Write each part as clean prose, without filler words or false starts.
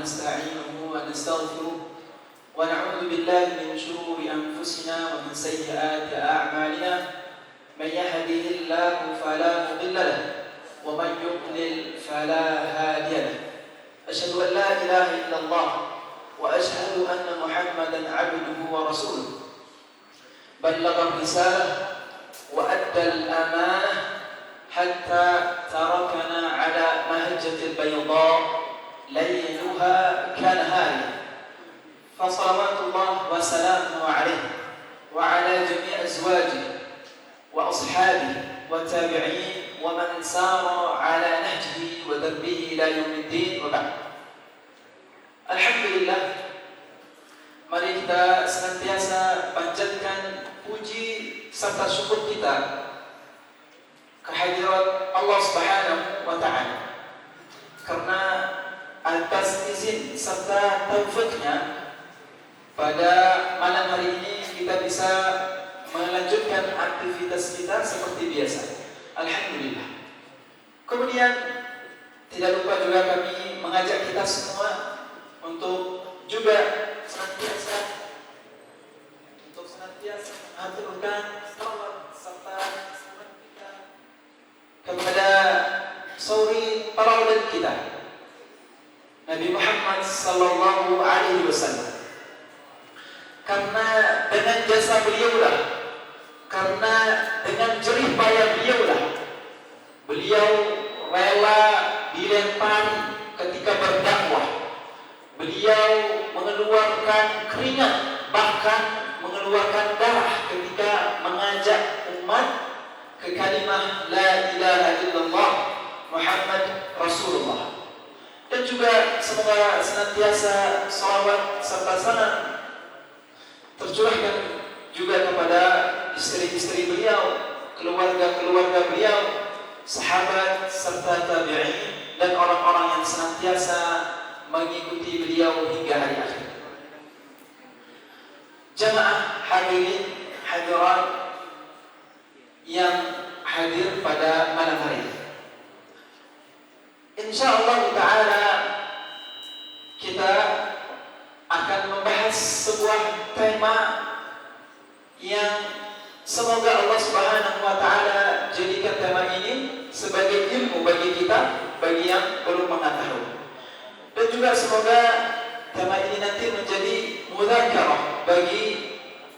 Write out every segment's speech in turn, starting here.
ونستعينه ونستغفره ونعوذ بالله من شرور أنفسنا ومن سيئات أعمالنا من يهده الله فلا مضل له ومن يضلل فلا هادي له أشهد أن لا إله إلا الله وأشهد أن محمدا عبده ورسوله بلغ الرسالة وأدى الأمانة حتى تركنا على مهجة البيضاء ليلها كنهارها فصلوات الله وسلامه عليه وعلى جميع أزواجه وأصحابه والتابعين ومن سار على نهجه ودربه إلى يوم الدين وبعد. Alhamdulillah, mari kita senantiasa panjatkan puji serta syukur kita kehadirat Allah Subhanahu wa Ta'ala, karena atas izin serta taufiknya pada malam hari ini kita bisa melanjutkan aktivitas kita seperti biasa. Alhamdulillah. Kemudian tidak lupa juga kami mengajak kita semua untuk juga senantiasa mengaturkan salawat serta kita kepada sauri pahlawan kita Nabi Muhammad sallallahu alaihi wasallam, karena dengan jasa beliaulah, karena dengan jerih payah beliau rela dilempari ketika berdakwah. Beliau mengeluarkan keringat, bahkan mengeluarkan darah ketika mengajak umat ke kalimah la ilaha illallah Muhammad Rasulullah. Dan juga semoga senantiasa salawat serta salam tercurahkan juga kepada istri-istri beliau, keluarga-keluarga beliau, sahabat serta tabi'in dan orang-orang yang senantiasa mengikuti beliau hingga hari akhir. Jamaah hadirin hadirat yang hadir pada malam hari ini, insyaallah ta'ala kita akan membahas sebuah tema yang semoga Allah Subhanahu wa Ta'ala jadikan tema ini sebagai ilmu bagi kita, bagi yang belum mengetahui. Dan juga semoga tema ini nanti menjadi mudzakarah bagi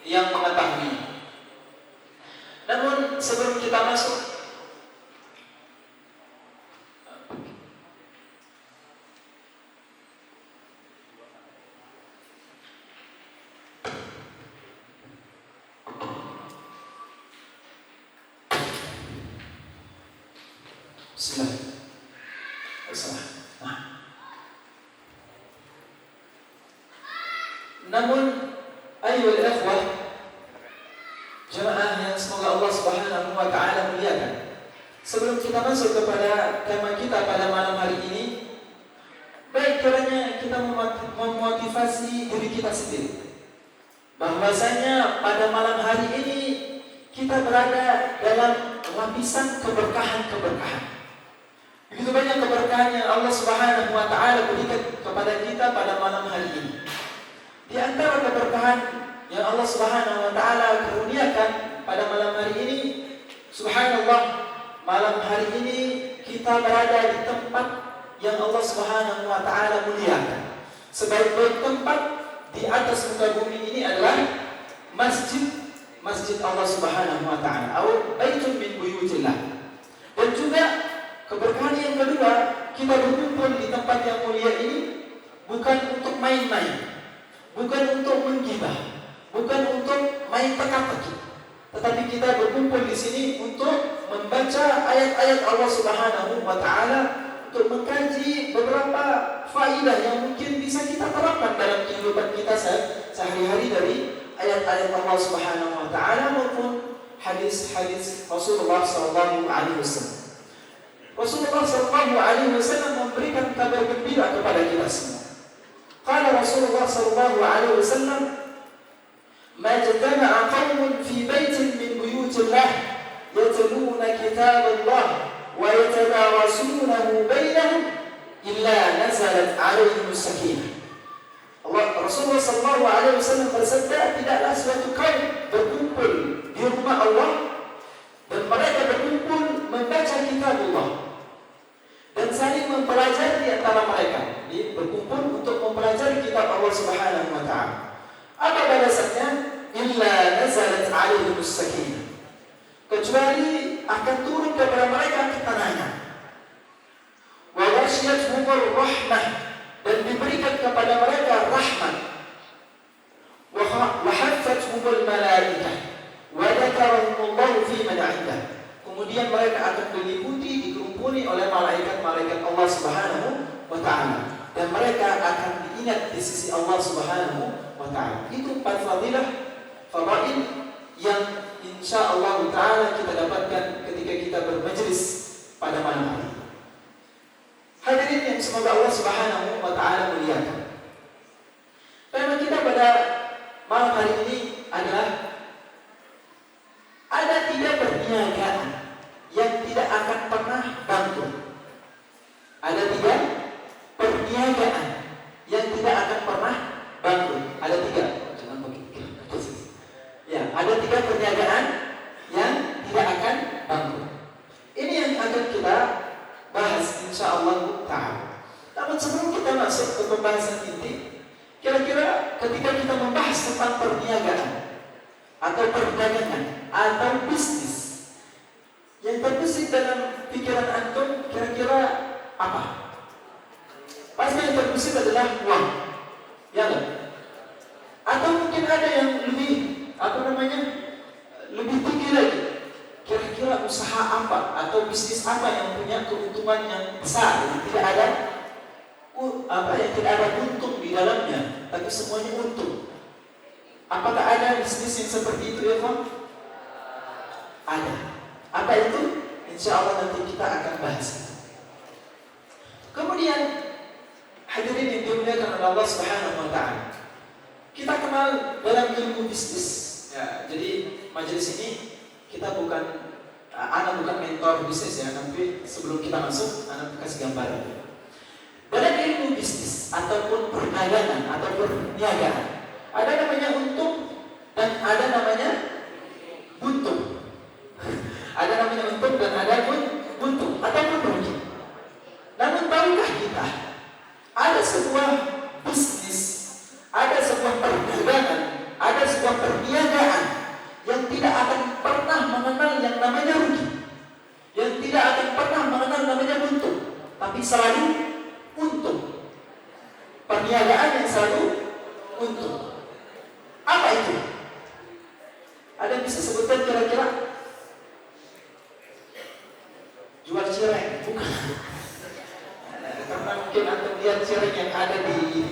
yang mengetahui. Namun sebelum kita masuk, namun ayyuhal ikhwah jemaah yang semoga Allah Subhanahu wa Ta'ala muliakan, sebelum kita masuk kepada tema kita pada malam hari ini, baik kiranya kita memotivasi diri kita sendiri bahwasanya pada malam hari ini kita berada dalam lapisan keberkahan-keberkahan. Begitu banyak keberkahan yang Allah Subhanahu wa Ta'ala berikan kepada kita pada malam hari ini. Di antara keberkahan yang Allah Subhanahu wa Ta'ala karuniakan pada malam hari ini, subhanallah, malam hari ini kita berada di tempat yang Allah Subhanahu wa Ta'ala muliakan. Sebaik-baik tempat di atas muka bumi ini adalah masjid Allah Subhanahu wa Ta'ala, atau baitun min buyutillah. Dan juga keberkahan yang kedua, kita berkumpul di tempat yang mulia ini bukan untuk main-main, bukan untuk menggibah, bukan untuk main teka-teki, tetapi kita berkumpul di sini untuk membaca ayat-ayat Allah Subhanahu wa Ta'ala, untuk mengkaji beberapa faidah yang mungkin bisa kita terapkan dalam kehidupan kita sehari-hari dari ayat-ayat Allah Subhanahu wa Ta'ala maupun hadis-hadis Rasulullah sallallahu alaihi wasallam. Rasulullah sallallahu alaihi wasallam memberikan kabar gembira kepada kita semua. Qala Rasulullah sallallahu alaihi wasallam, "Ma jama'a qaumun fi baitin min buyutillah yatluna kitaballah wa yatadarasunahu bainahum illa nazalat 'alaihim as-sakinah. Rasulullah sallallahu alaihi wasallam bersabda, tidaklah suatu kaum berkumpul di rumah Allah dan mereka berkumpul membaca kitab Allah dan saling mempelajari di antara mereka. Jadi berkumpul untuk mempelajari kitab Allah Subhanahu wa taala. Apa balasannya? Illa nazalat 'alaihim as-sakinah. Kecuali akan turun kepada mereka ketenangan. Wa ghashiyatuhumur rahmah, dan diberikan kepada mereka rahmat. Wa haffathumul malaikah wa dzakarahumullahu fi man 'indah. Kemudian mereka akan diliputi, dikumpuli oleh malaikat-malaikat Allah Subhanahu wa taala, dan mereka akan diingat di sisi Allah Subhanahu wa taala. Itu 4 fadilah fadail yang insyaallah taala kita dapatkan ketika kita bermajlis pada malam hari. Hadirin yang semoga Allah Subhanahu wa taala muliakan. Tema kita pada malam hari ini adalah ada 3 perniagaan yang tidak akan pernah bangkrut. Ada 3 perniagaan yang tidak akan pernah bangkrut. Ada 3. Jangan begitu. Ya, ada 3 perniagaan yang tidak akan bangkrut. Ini yang akan kita bahas insyaallah ta'ala. Namun sebelum kita masuk ke pembahasan inti, kira-kira ketika kita membahas tentang perniagaan atau perdagangan atau bisnis, yang terbesit dalam pikiran antum kira-kira apa? Pasti yang terbesit adalah uang, ya kan? Atau mungkin ada yang lebih tinggi lagi. Kira-kira usaha apa atau bisnis apa yang punya keuntungan yang besar, yang tidak ada untung di dalamnya, tapi semuanya untung. Apakah ada bisnis yang seperti itu, ya Pak? Ada. Apa itu? Insyaallah nanti kita akan bahas. Kemudian hadirin yang dimuliakan oleh Allah Subhanahu wa taala, kita kenal dalam ilmu bisnis. Ya, jadi majelis ini kita anak bukan mentor bisnis ya, tapi sebelum kita masuk, anak kasih gambaran. Dalam ilmu bisnis ataupun perdagangan atau perniagaan, ada namanya untung dan ada namanya buntung. Ada namanya untung dan ada buntung ataupun rugi. Namun tahukah kita, ada sebuah bisnis, ada sebuah perdagangan, ada sebuah perniagaan yang tidak akan pernah mengenal yang namanya rugi, yang tidak akan pernah mengenal namanya buntung, tapi selalu untung. Perniagaan yang selalu untung. Apa itu? Ada yang bisa sebutkan kira-kira? Jual cireng? Bukan. Karena mungkin antum lihat cireng yang ada di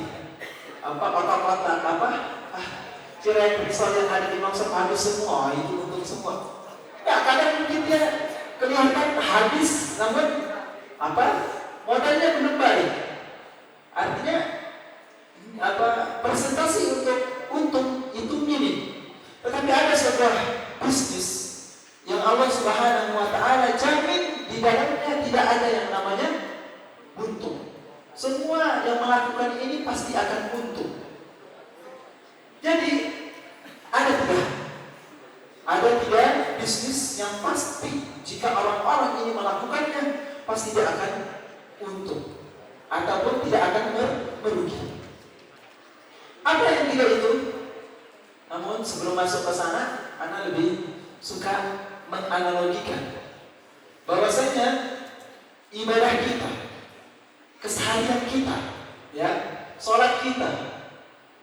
otak-otak cireng risol yang ada di mangsa habis semua, itu untung semua. Ya, kadang mungkin dia kelihatan habis, namun modalnya belum balik. Artinya persentase untuk untung itu minim. Tetapi ada sebuah bisnis yang Allah Subhanahu wa taala jamin di dalamnya tidak ada yang namanya buntung. Semua yang melakukan ini pasti akan untung. Jadi ada tiga bisnis yang pasti jika orang-orang ini melakukannya pasti dia akan untung ataupun tidak akan merugi. Apa yang tiga itu? Namun sebelum masuk ke sana, Ana lebih suka menganalogikan bahwasanya ibadah kita, keseharian kita, ya, sholat kita,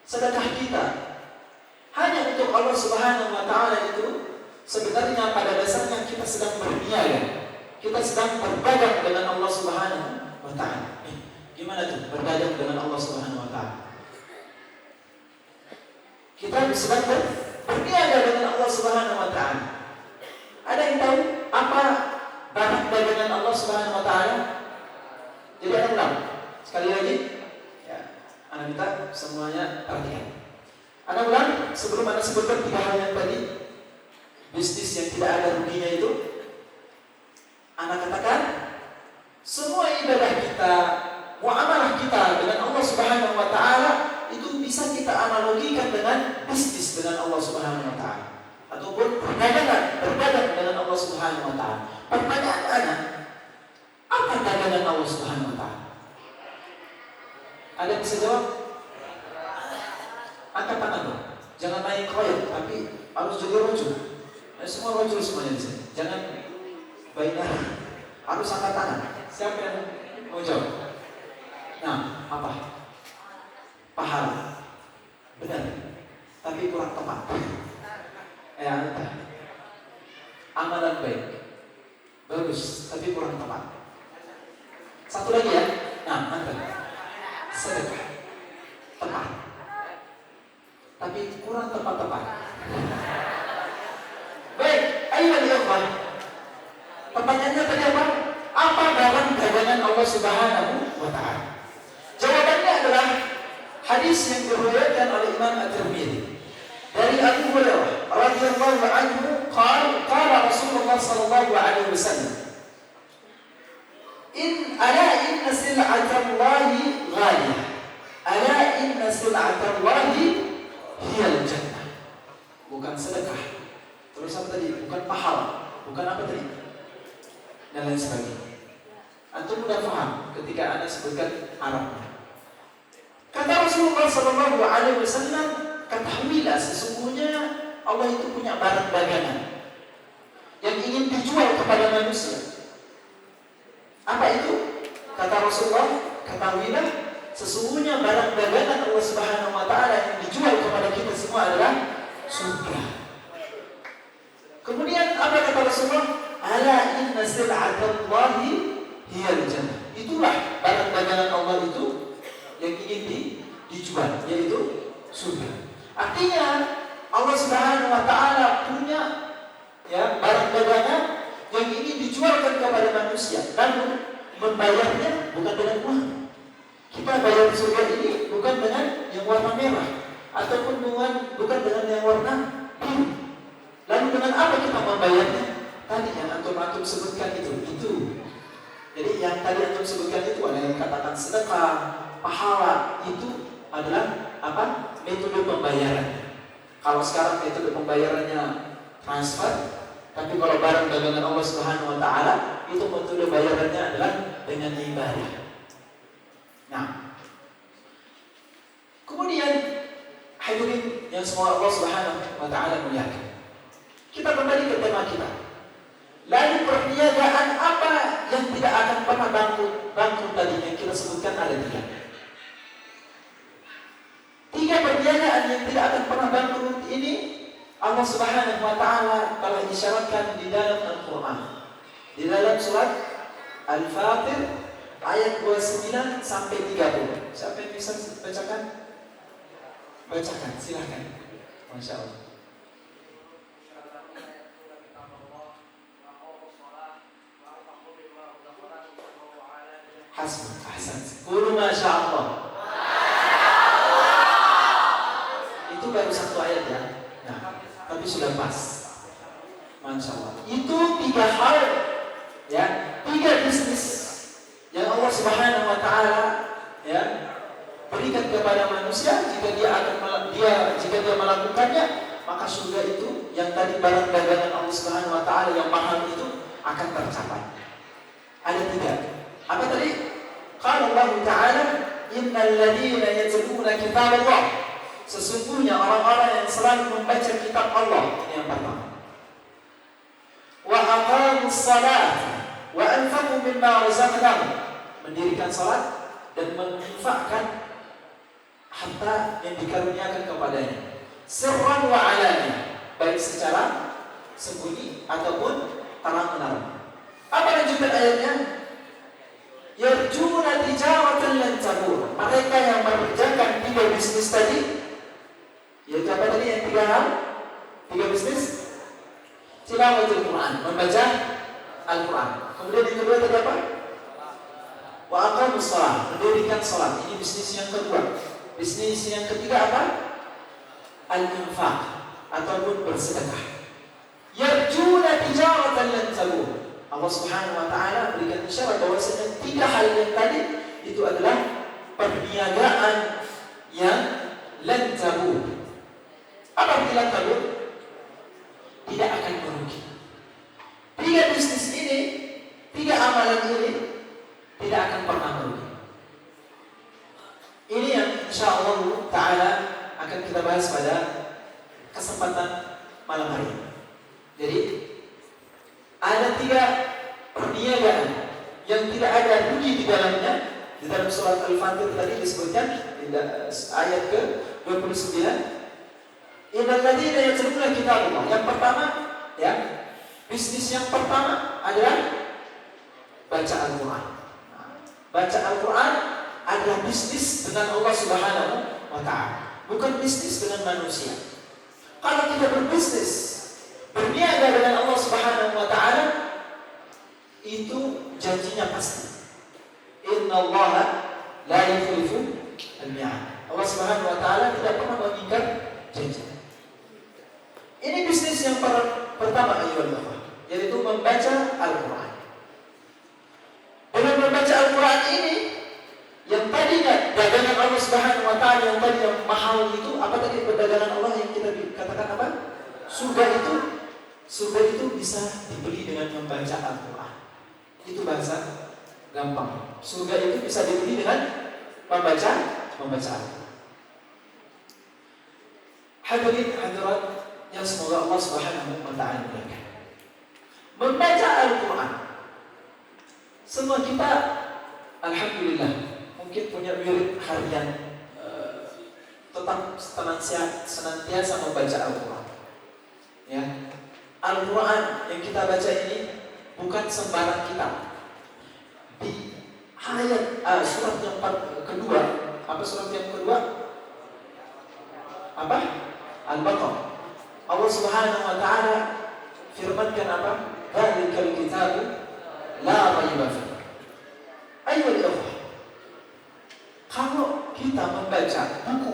sedekah kita, hanya untuk Allah Subhanahu wa taala itu sebenarnya pada dasarnya kita sedang berniaga. Kita sedang berdagang dengan Allah Subhanahu wa taala. Gimana tuh berdagang dengan Allah Subhanahu wa taala? Kita sedang berniaga dengan Allah Subhanahu wa taala. Ada yang tahu apa barang dagangan Allah Subhanahu wa taala? Jadi ada ulang. Sekali lagi, ya, Anda minta semuanya perhatikan. Anda ulang sebelum Anda sebutkan tiga hal yang tadi, bisnis yang tidak ada ruginya itu. Anda katakan semua ibadah kita, Allah Subhanahu wa taala? Ada yang bisa jawab? Angkat tangan dong. Jangan main kroyok, tapi harus jadi rojul. Semua rojul semuanya di sini. Jangan binary. Harus angkat tangan. Siapa yang mau jawab? Nah, apa? Pahala. Benar. Tapi kurang tepat. Entah. Amalan baik. Bagus, tapi kurang tepat. Satu lagi ya. Nah, mantap. Sedekah. Tepat. Tapi kurang tepat-tepat. Baik, ayo lihat. Pertanyaannya tadi apa? Apa barang dagangan Allah Subhanahu wa taala? Jawabannya adalah hadis yang diriwayatkan oleh Imam At-Tirmidzi dari Abu Hurairah radhiyallahu anhu qala Rasulullah sallallahu alaihi wasallam inna sil'atallahi ghaliyah inna sil'atallahi hiyal jannah. Bukan sedekah. Terus apa tadi? Bukan pahala. Bukan apa tadi? Dan lain sebagainya. Antum sudah paham ketika Anda sebutkan Arabnya. Kata Rasulullah sallallahu alaihi wasallam, ketahuilah sesungguhnya Allah itu punya barang dagangan yang ingin dijual kepada manusia. Apa itu? Kata Rasulullah, ketahuilah sesungguhnya barang dagangan Allah Subhanahu wa taala yang dijual kepada kita semua adalah surga. Kemudian apa kata Rasulullah? Ala inna sil'atallahi hiyal jannah. Itulah barang dagangan Allah itu yang ingin dijual, yaitu surga. Artinya Allah Subhanahu wa taala punya barang dagangan yang ingin dijualkan kepada manusia, namun membayarnya bukan dengan uang. Kita bayar surga ini bukan dengan yang warna merah ataupun bukan dengan yang warna biru. Lalu dengan apa kita membayarnya? Tadi yang antum sebutkan itu. Jadi yang tadi antum sebutkan itu ada yang katakan sedekah, pahala, itu adalah apa? Metode pembayaran. Kalau sekarang metode pembayarannya transfer, tapi kalau barang dagangan Allah Subhanahu wa taala itu metode bayarannya adalah dengan ibadah. Nah, kemudian hadirin yang semua Allah Subhanahu wa taala muliakan. Kita kembali ke tema kita. Lalu perniagaan apa yang tidak akan pernah bangkrut tadi yang kita sebutkan ada tiga. Tiga perniagaan yang tidak akan pernah bangkrut ini Allah Subhanahu wa taala telah isyaratkan di dalam Al-Qur'an. Di dalam surat Al-Fatir ayat 29 sampai 30. Siapa yang bisa bacakan? Bacakan, silakan. Masya Allah. Hasbun, ahsan. Qulu masya Allah. Itu baru satu ayat ya. Nah, tapi sudah pas. Masya Allah. Itu tiga hal ya, tiga bisnis yang Allah Subhanahu wa taala ya berikan kepada manusia jika dia melakukannya, maka surga itu yang tadi barang dagangan Allah Subhanahu wa taala yang mahal itu akan tercapai. Ada tiga. Apa tadi? Qala Allah Ta'ala, innal ladzina yatluna kitab Allah. Sesungguhnya orang-orang yang selalu membaca kitab Allah. Ini yang pertama. Wa aqamus shalah wa anfaqu mimma razaqnahum. Mendirikan salat dan menginfakkan harta yang dikaruniakan kepadanya. Sirran wa alaniyah, baik secara sembunyi ataupun terang-menerang. Apa lanjutan ayatnya? Yarjuna tijaratan lan tabur. Mereka yang mengerjakan tiga bisnis tadi, yaitu apa tadi yang tiga bisnis? Tilawatul Quran, membaca Al-Quran. Kemudian yang kedua tadi apa? Wa aqamus shalah, mendirikan salat. Ini bisnis yang kedua. Bisnis yang ketiga apa? Al-infaq ataupun bersedekah. Yarjuna tijaratan lan tabur. Allah Subhanahu wa taala berikan isyarat bahwasanya tiga hal yang tadi itu adalah perniagaan yang lan tabur. Apa arti lan tabur? Tidak akan merugi. Tiga bisnis ini, tiga amalan ini tidak akan bahas pada kesempatan malam hari ini. Jadi ada 3 perniagaan yang tidak ada rugi di dalamnya. Di dalam surat Al-Fatir tadi disebutkan ayat ke-29, innal ladzina yatluna kitabullah. Yang pertama, ya, bisnis yang pertama adalah baca Al-Quran. Baca Al-Quran adalah bisnis dengan Allah Subhanahu wa Ta'ala, bukan bisnis dengan manusia. Kalau kita berbisnis, berniaga dengan Allah Subhanahu wa Ta'ala, itu janjinya pasti. Innallaha la yukhlifu al-mi'ad. Allah Subhanahu wa Ta'ala tidak pernah mengingkar janji. Ini bisnis yang pertama, yaitu membaca Al-Quran. Dengan membaca Al-Quran ini, yang tadinya dagangan Allah Subhanahu wa Ta'ala yang tadi yang mahal itu, apa tadi perdagangan Allah yang kita katakan apa? Surga itu bisa dibeli dengan membaca Al-Quran. Itu bahasa gampang. Surga itu bisa dibeli dengan membaca Al-Quran. Hadirin hadirat yang semoga Allah Subhanahu wa Ta'ala muliakan. Membaca Al-Quran, semua kita alhamdulillah mungkin punya wirid harian, tetap senantiasa membaca Al-Quran. Ya, Al-Quran yang kita baca ini bukan sembarang kitab. Di ayat surat yang kedua, apa surat yang kedua? Apa? Al-Baqarah. Allah Subhanahu wa Ta'ala firmankan apa? Dzalikal kitabu la raiba fihi. Ayo kalau kita membaca buku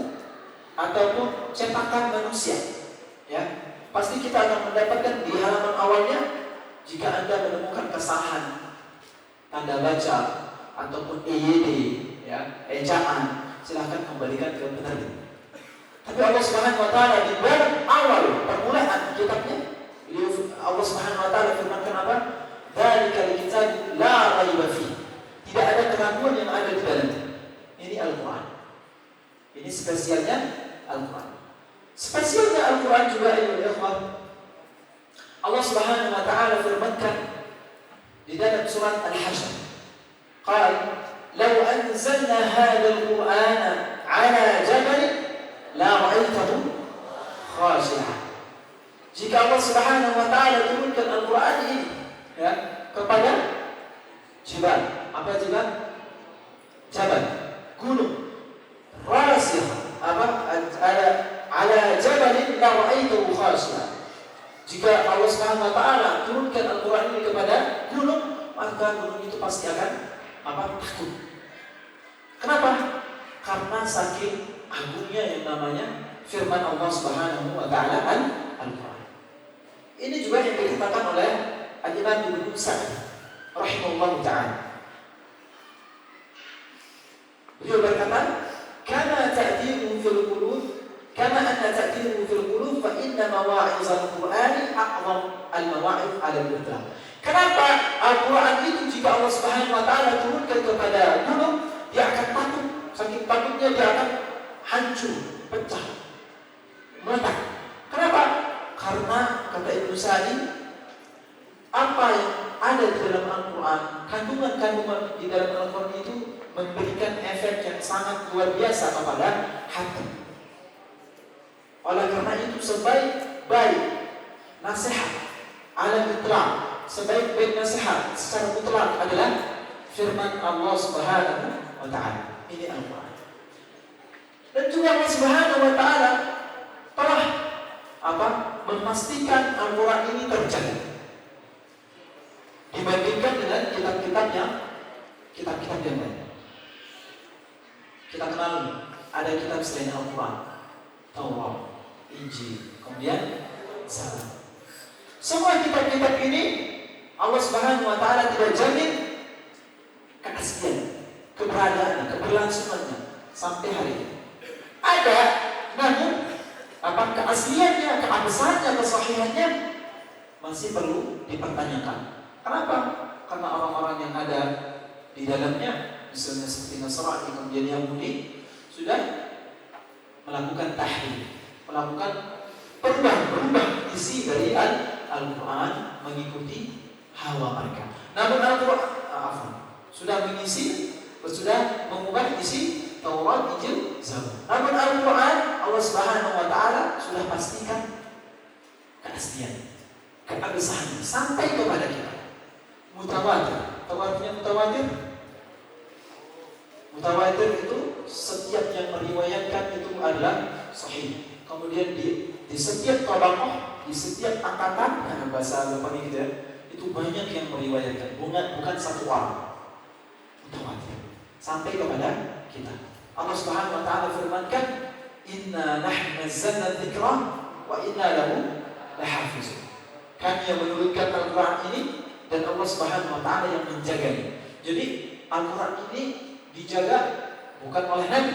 ataupun cetakan manusia, ya, pasti kita akan mendapatkan di halaman awalnya, jika Anda menemukan kesalahan tanda baca ataupun EYD, ya, ejaan, silahkan kembalikan ke penerbit. Tapi Allah Subhanahu wa Ta'ala di dalam awal permulaan kitabnya, Allah Subhanahu wa Ta'ala firmankan apa? Dzalikal kitabu la raiba fihi. Tidak ada keraguan yang ada di dalamnya. Ini Al-Quran. Ini spesialnya Al-Quran. Spesialnya Al-Quran juga ya ikhwan. Allah Subhanahu wa Ta'ala firmankan di dalam surat Al-Hasyr. Qal, "Law anzalna hadzal Qur'ana 'ala jabalin la ra'aitahu khashi'an." Jika Allah Subhanahu wa Ta'ala turunkan Al-Quran ini, ya, kepada jibal. Apa jibal? Jabal, gunung. Rasih, apa? Ala jabalin la ra'aitahu khashi'an. Jika Allah Subhanahu wa Ta'ala turunkan Al-Quran ini kepada gunung, maka gunung itu pasti akan takut. Kenapa? Karena saking agungnya yang namanya firman Allah Subhanahu wa Ta'ala Al-Quran. Ini juga yang dikatakan oleh Al-Imam Ibnu Sa'd rahimahullah ta'ala. Beliau berkata, "Kama ta'dimu fil qulub, kama anna ta'dimu fil qulub, fa inna mawa'iz al-Qur'ani a'zam al-mawa'iz 'ala al-itlaq." Kenapa Al-Quran itu jika Allah Subhanahu wa Ta'ala turunkan kepada gunung, dia akan takut. Saking takutnya dia akan hancur, pecah, meledak. Kenapa? Karena kata Ibnu Sa'di, apa yang ada di dalam Al-Quran, kandungan-kandungan di dalam Al-Quran itu memberikan efek yang sangat luar biasa kepada hati. Oleh karena itu sebaik-baik nasihat al-itlaq, sebaik-baik nasihat secara mutlak adalah firman Allah Subhanahu wa Ta'ala. Ini Al-Quran. Dan juga Allah Subhanahu wa Ta'ala telah memastikan Al-Quran ini terjaga dibandingkan dengan kitab-kitab yang lain. Kita kenal ada kitab selain Al-Quran, Taurat, Injil, kemudian Zabur. Semua kitab-kitab ini Allah Subhanahu wa Ta'ala tidak jamin keaslian, keberadaan, keberlangsungannya sampai hari ini. Ada, namun keasliannya, keabsahannya, kesahihannya masih perlu dipertanyakan. Kenapa? Karena orang-orang yang ada di dalamnya, misalnya seperti Nasrani kemudian Yahudi, sudah melakukan tahrif, melakukan berubah isi dari Al-Quran mengikuti hawa mereka. Namun Al-Quran sudah mengubah isi Taurat, Injil, Zabur. Namun Al-Quran Allah Subhanahu wa taala sudah pastikan keaslian, keabsahan sampai kepada kita. Mutawatir. Tahu artinya mutawatir? Mutawatir itu setiap yang meriwayatkan itu adalah sahih. Kemudian di setiap tabaqah, di setiap angkatan, nah bahasa Jepang gitu ya, itu banyak yang meriwayatkan, bukan satu orang. Mutawatir sampai kepada kita. Allah Subhanahu wa taala firmankan, "Inna nahnu nazzalna dzikra wa inna lahu lahafizun." Kami yang menurunkan Al-Quran ini dan Allah Subhanahu wa taala yang menjaganya. Jadi Al-Quran ini dijaga bukan oleh Nabi.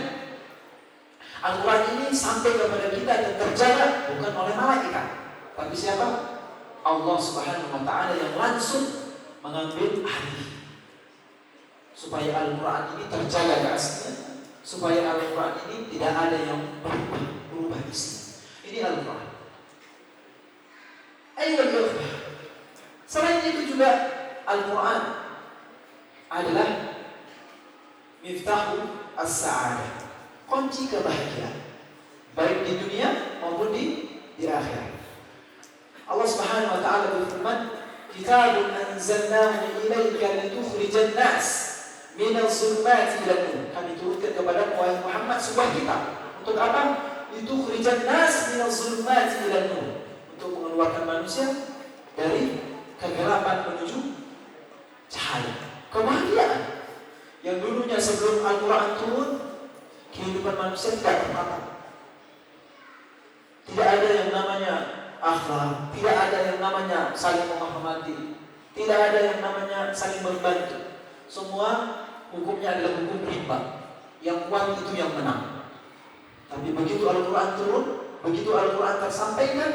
Al-Quran ini sampai kepada kita dan terjaga bukan oleh malaikat, tapi siapa? Allah Subhanahu wa taala yang langsung mengambil alih supaya Al-Quran ini terjaga keaslian, supaya Al-Quran ini tidak ada yang berubah isi. Ini Al-Quran. Ayo. Selain itu juga Al-Quran adalah miftahu as-sa'adah, kunci kebahagiaan baik di dunia maupun di akhirat. Allah Subhanahu wa taala berfirman, "Kitabun anzalnahu ilaika litukhrijan nas minadh-dhulumati ila nur." Kami turunkan kepada Muhammad sebuah kitab. Untuk apa? Litukhrijan nas minadh-dhulumati ila nur. Untuk mengeluarkan manusia dari kegelapan menuju cahaya. Kebahagiaan yang dulunya sebelum Al-Quran turun, kehidupan manusia tidak tertata. Tidak ada yang namanya akhlak, tidak ada yang namanya saling menghormati, tidak ada yang namanya saling membantu. Semua hukumnya adalah hukum riba. Yang kuat itu yang menang. Tapi begitu Al-Quran turun, begitu Al-Quran tersampaikan,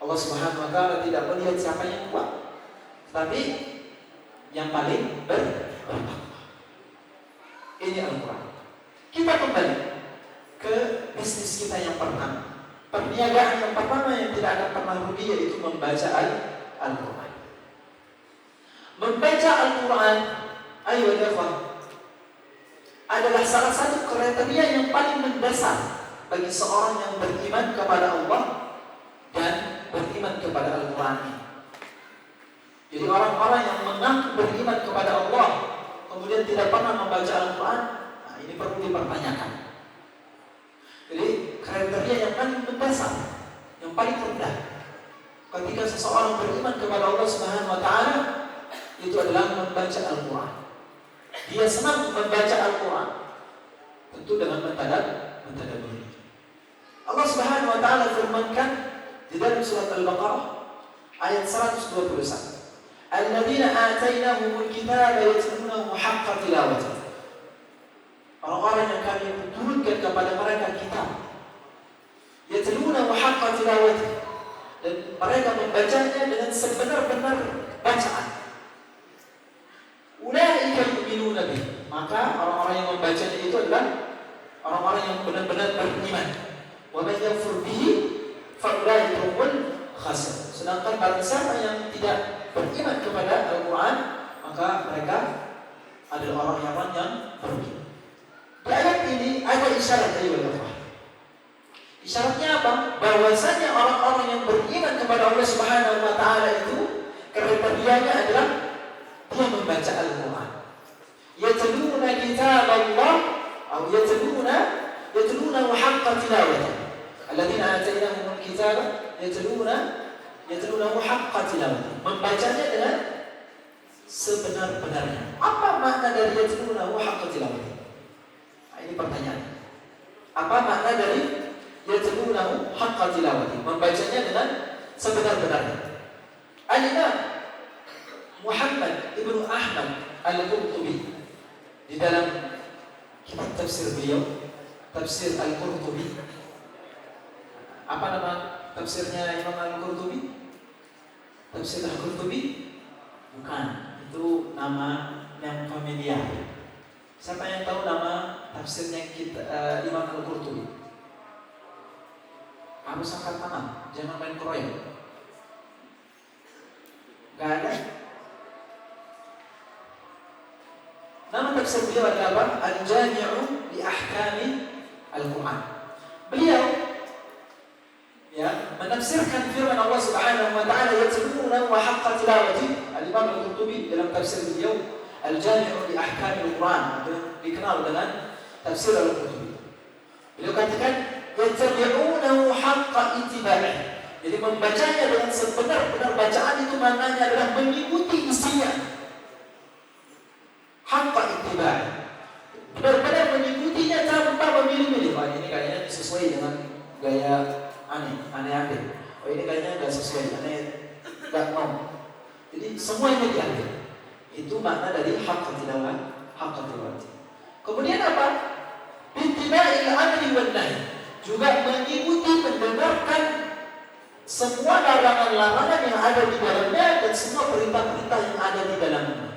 Allah Subhanahu wa taala tidak melihat siapa yang kuat, tapi yang paling bertakwa. Ini Al-Quran. Kita kembali ke bisnis kita yang pertama. Perniagaan yang pertama yang tidak akan pernah rugi yaitu membaca Al-Quran. Membaca Al-Quran, ayo ikhwan, adalah salah satu kriteria yang paling mendasar bagi seorang yang beriman kepada Allah dan beriman kepada Al-Quran. Jadi orang-orang yang mengaku beriman kepada Allah kemudian tidak pernah membaca Al-Quran, nah ini perlu dipertanyakan. Jadi kriteria yang paling mendasar, yang paling rendah ketika seseorang beriman kepada Allah Subhanahu wa taala itu adalah membaca Al-Quran. Dia senang membaca Al-Quran, tentu dengan mentadabburi. Allah Subhanahu wa taala firmankan di dalam surat Al-Baqarah ayat 121. Alladzina atainahumul kitaba yatlunahu haqqa tilawatihi. Orang-orang yang kami turunkan kepada mereka kitab, yatlunahu haqqa tilawatihi, dan mereka membacanya dengan sebenar-benar bacaan. Ulaika yu'minuna bih. Maka orang-orang yang membacanya itu adalah orang-orang yang benar-benar beriman. Wa man yakfur bihi fa ulaika humul khasirun. Sedangkan barang siapa yang tidak beriman kepada Al-Quran, maka mereka adalah orang-orang yang merugi. Di ayat ini ada isyarat Isyaratnya apa? Bahwasanya orang-orang yang beriman kepada Allah Subhanahu wa taala itu kriterianya adalah dia membaca Al-Quran. Yatluna kitab Allah atau yatluna haqqa tilawatihi. Alladzina atainahumul kitaba yatluna haqqa tilawatihi. Membacanya dengan sebenar-benarnya. Apa makna dari yatluna haqqa tilawatihi? Nah, ini pertanyaan. Apa makna dari yatluna haqqa tilawatihi? Membacanya dengan sebenar-benarnya. Al-Imam Muhammad ibnu Ahmad Al-Qurtubi di dalam kitab tafsir beliau, Tafsir Al-Qurtubi. Apa nama tafsirnya Imam Al-Qurtubi? Tafsir Al-Qurtubi? Bukan, itu nama yang familiar. Siapa yang tahu nama tafsirnya Imam Al-Qurtubi? Harus angkat tangan, jangan main keroyok. Gak ada. Nama tafsir beliau adalah apa? Al-Jami'u li Ahkami Al-Quran. Beliau menafsirkan firman Allah Subhanahu wa taala, yatluna wa haqqa tilawati. Al-Imam Al-Qurtubi dalam tafsir beliau Al-Jami'u li Ahkami Al-Quran, dikenal dengan tafsir Al-Qurtubi. Beliau katakan yattabi'unahu haqqa ittiba'i. Jadi membacanya dengan sebenar-benar bacaan itu maknanya adalah mengikuti isinya. Haqqa ittiba'i. Benar-benar mengikutinya tanpa memilih-milih. Wah, ini kayaknya sesuai dengan gaya aneh-aneh. Oh, ini kayaknya enggak sesuai, enggak mau. Jadi semuanya diambil. Itu makna dari haqqa tilawati. Kemudian apa? Bittiba'il amri wan nahi. Juga mengikuti, mendengarkan semua larangan-larangan yang ada di dalamnya dan semua perintah-perintah yang ada di dalamnya.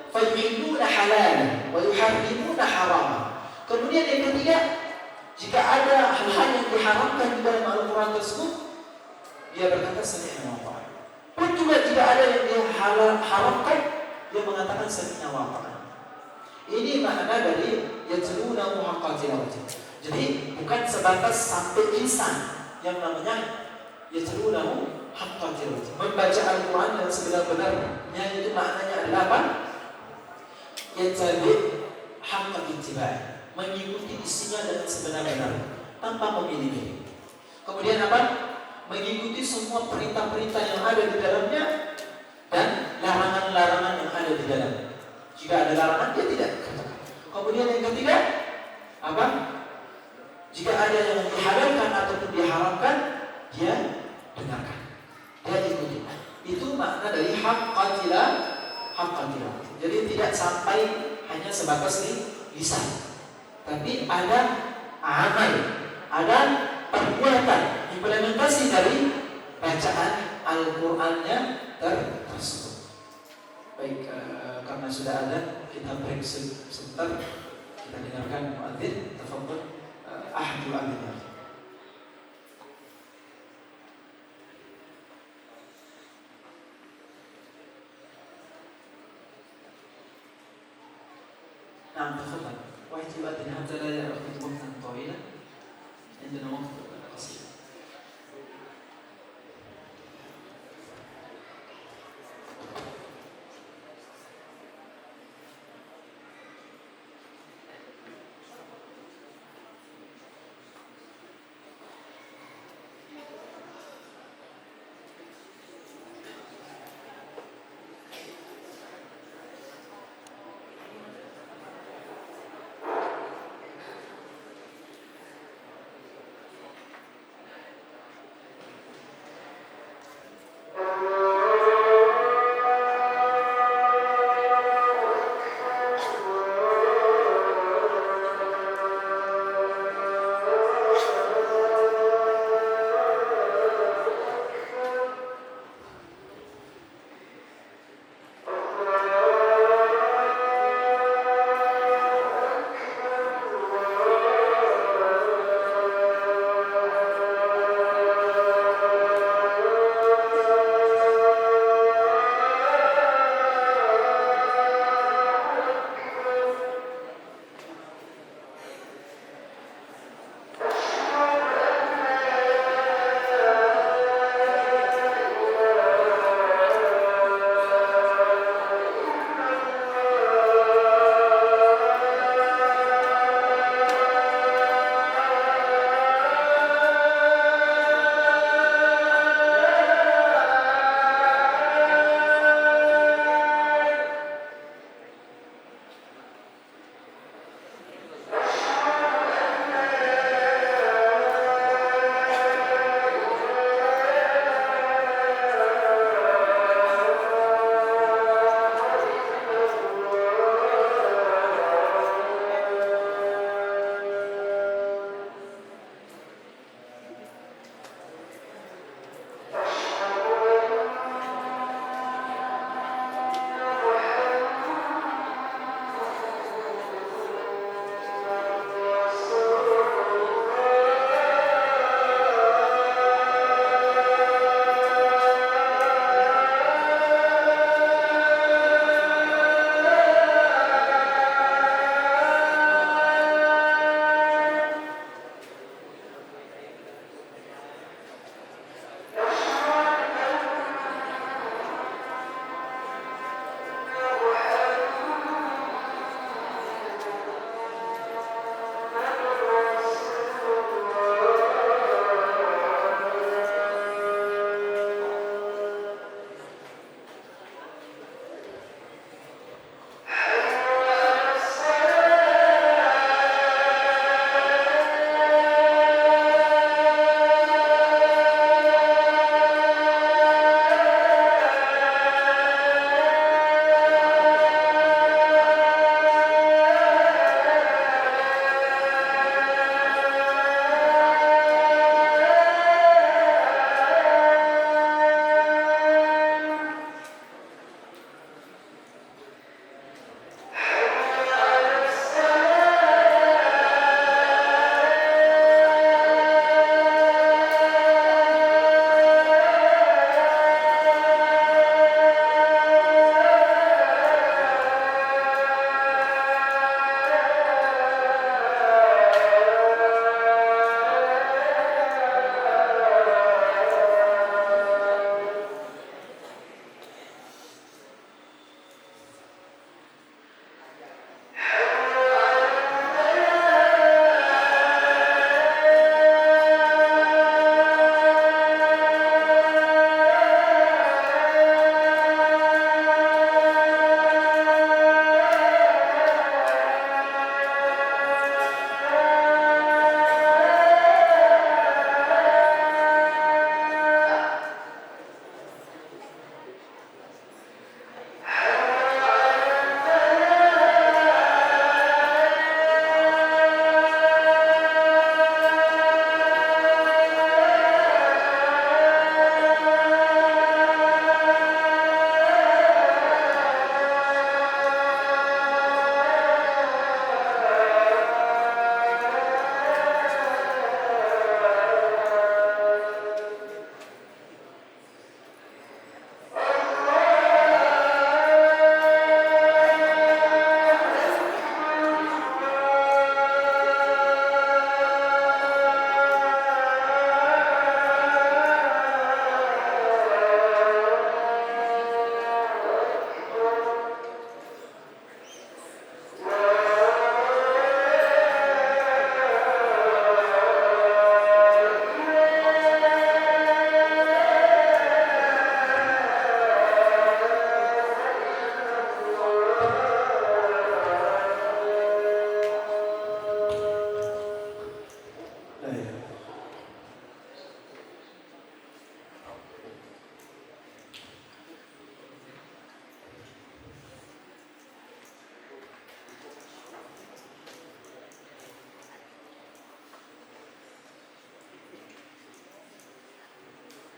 Fayuhilluna halalan wa yuharrimuna haraman. Kemudian yang ketiga, jika ada hal-hal yang diharamkan di dalam Al-Quran tersebut, dia berkata sami'na wa ata'na. Pun juga jika ada yang diharamkan, dia mengatakan sami'na wa ata'na. Ini makna dari yatluna haqqa tilawati. Jadi bukan sebatas sampai lisan, yang namanya yatluna haqqa tilawati. Membaca Al-Quran yang sebenar-benarnya itu maknanya adalah apa? Yattabi' haqqa ittiba'i. Mengikuti isinya dengan sebenar-benarnya tanpa memilih. Kemudian apa? Mengikuti semua perintah-perintah yang ada di dalamnya dan larangan-larangan yang ada di dalamnya. Jika ada larangan, dia tidak katakan. Kemudian yang ketiga, apa? Jika ada yang dihalalkan ataupun diharamkan, dia dengarkan, dia ikuti. Itu makna dari haqqa tilawati. Jadi tidak sampai hanya sebatas lisan, tapi ada amal, ada perbuatan, implementasi dari bacaan Al-Qur'annya tersebut. Baik, karena sudah ada, kita break sebentar. Kita dengarkan muadzin. Tafadhal, ahadul adzan. نعم تفضل. واحتمال هذا لا يأخذ وقتا طويلا، عندنا وقت قصير.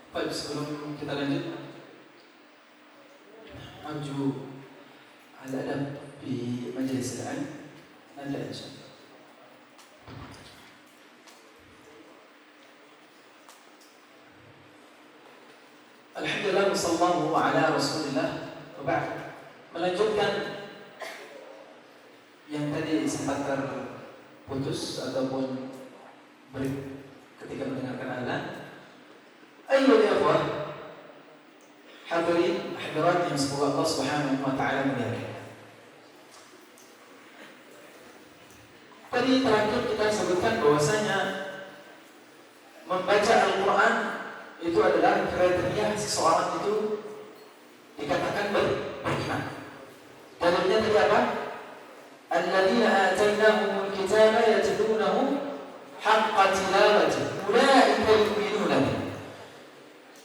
Baik, sebelum kita lanjut, maju al-adab di majelis al-ilm nanti insyaallah. Alhamdulillah wassallallahu ala rasulillah wa ba'd. Melanjutkan yang tadi sempat terputus ataupun break ketika mendengarkan azan. Ayyuhal ikhwah, hadirin hadirat yang semoga Allah Subhanahu wa taala muliakan. Tadi terakhir kita sebutkan bahwasanya membaca Al-Qur'an itu adalah kriteria seseorang itu dikatakan beriman. Dalilnya tadi apa? Alladzina atainahumul kitaba yatlunahu haqqa tilawatihi ulaika yu'minuna bihi.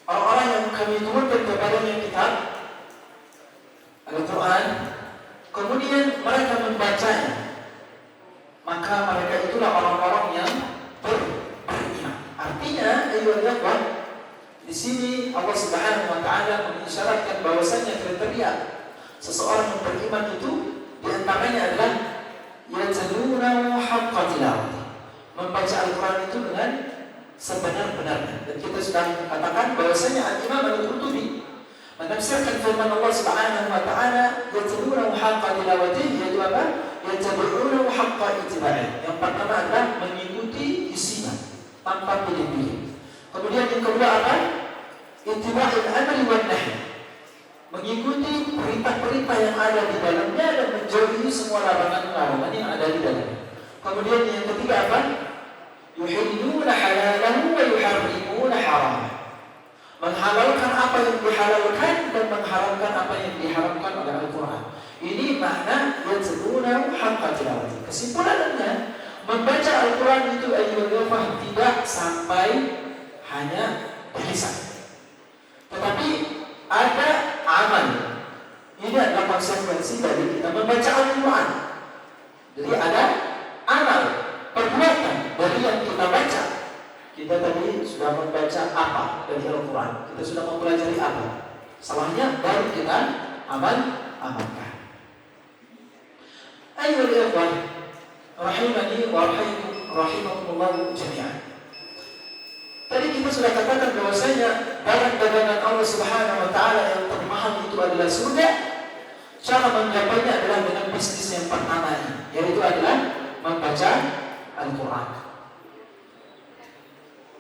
Orang-orang yang kami turunkan kepadanya kitab Al-Quran, kemudian mereka membacanya, maka mereka itulah orang-orang yang beriman. Artinya, ayyuhal, di sini Allah Subhanahu wa taala mengisyaratkan bahwasanya kriteria seseorang yang beriman itu di antaranya adalah yatlunahu haqqa tilawatihi, membaca Al-Quran itu dengan sebenar-benarnya. Dan kita sudah katakan bahwasanya Al-Imam Al-Qurtubi menafsirkan firman Allah Subhanahu wa taala yatlunahu haqqa tilawatihi, yaitu apa? Yattabi'unahu haqqa ittiba'ihi. Yang pertama adalah mengikuti isinya tanpa pilih-pilih. Kemudian yang kedua apa? Ittiba'il amri wan nahi, mengikuti perintah-perintah yang ada di dalamnya dan menjauhi semua larangan-larangan yang ada di dalamnya. Kemudian yang ketiga apa? Yuhilluna halalahu wa yuharrimuna haramah, menghalalkan apa yang dihalalkan dan mengharamkan apa yang diharamkan oleh Al-Quran. Ini makna yatlunahu haqqa tilawatihi. Kesimpulannya, membaca Al-Quran itu ayyuhal tidak sampai hanya lisan, tetapi ada amal. Ini adalah konsekuensi dari kita membaca Al-Quran. Jadi ada amal, perbuatan dari yang kita baca. Kita tadi sudah membaca apa dari Al-Quran, kita sudah mempelajari apa, salahnya baru kita amalkan. Ayyuhal ikhwah rahimani wa rahimakumullah jami'an. Tadi kita sudah katakan bahwasanya barang dagangan Allah Subhanahu wa taala yang termahal itu adalah surga. Cara menggapainya adalah dengan bisnis yang pertama ini, yaitu adalah membaca Al-Quran.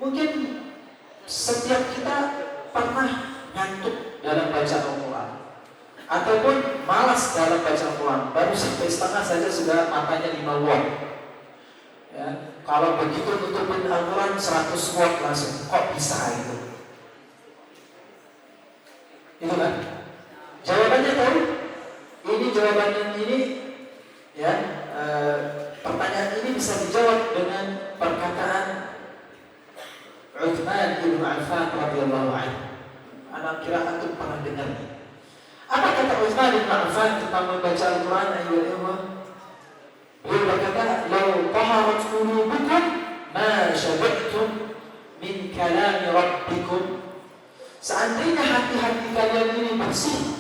Mungkin setiap kita pernah ngantuk dalam baca Al-Quran, ataupun malas dalam baca Al-Quran. Baru sampai setengah saja sudah matanya 5 watt. Ya, kalau begitu tutupin Al-Quran 100 watt langsung. Kok bisa itu? Itu kan? Jawabannya tahu? Ini jawabannya ini, ya. Pertanyaan ini bisa dijawab dengan perkataan Uthman bin Affan radhiyallahu anhu. Anak kira antum pernah dengar ini. Apa kata Uthman bin Affan tentang membaca Al-Quran? Ayyuhal, beliau berkata, "Lau taharat qulubukum ma syabi'tum min kalami rabbikum." Seandainya hati-hati kalian ini bersih,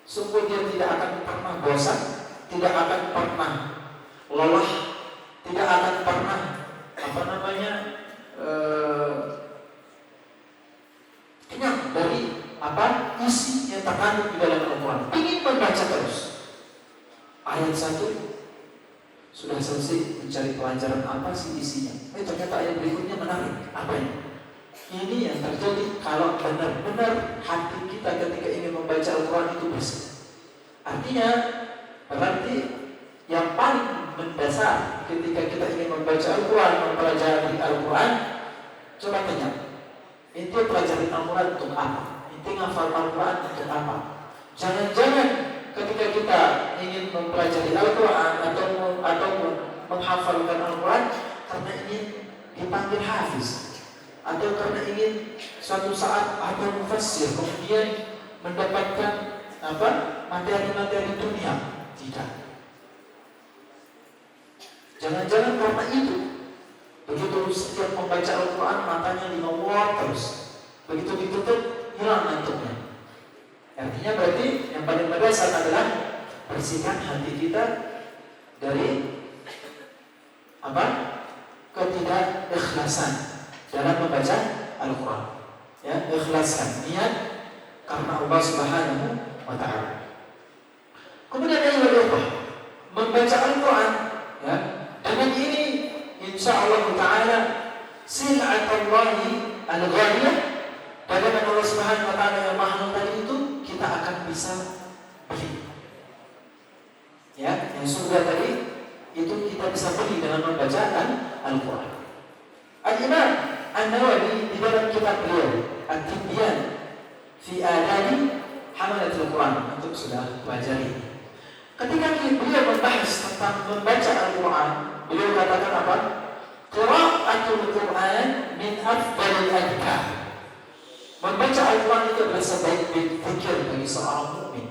sungguh dia tidak akan pernah bosan, tidak akan pernah lelah, tidak akan pernah kenyang dari isi yang terkandung di dalam Al-Quran. Ingin membaca terus. Ayat 1 sudah selesai, mencari pelajaran apa sih isinya. Ternyata ayat berikutnya menarik. Apa ini? Ini yang terjadi kalau benar-benar hati kita ketika ingin membaca Al-Quran itu bersih. Artinya berarti yang paling mendasar ketika kita ingin membaca Al-Quran, mempelajari Al-Quran, coba tanya, inti pelajari Al-Quran untuk apa? Inti ngafal Al-Quran untuk apa? Jangan-jangan ketika kita ingin mempelajari Al-Quran atau menghafalkan Al-Quran karena ingin dipanggil hafiz, atau karena ingin suatu saat ada mufassir kemudian mendapatkan materi-materi dunia. Tidak. Jangan-jangan karena itu begitu setiap membaca Al-Quran matanya 5 watt terus. Begitu ditutup, hilang ngantuknya. Artinya berarti yang paling mendasar adalah bersihkan hati kita dari apa? Ketidakikhlasan dalam membaca Al-Quran. Ya, ikhlaskan niat karena Allah Subhanahu wa Ta'ala. Kemudian membaca Al-Quran, ya, dengan ini insyaallah Ta'ala sil'atullahi al-ghaliyah, dagangan Allah Subhanahu wa Ta'ala yang mahal tadi itu kita akan bisa beli. Ya, yang surga tadi itu kita bisa beli dengan membaca Al-Quran. Al-Imam An-Nawawi di dalam kitab beliau At-Tibyan fi Adabi Hamalatul Quran, untuk sudah pelajari. Ketika beliau membahas tentang membaca Al-Quran, beliau katakan apa? Qira'atul Quran min afdalil adhkar. Membaca Al-Quran itu adalah sebaik-baik zikir bagi seorang mukmin.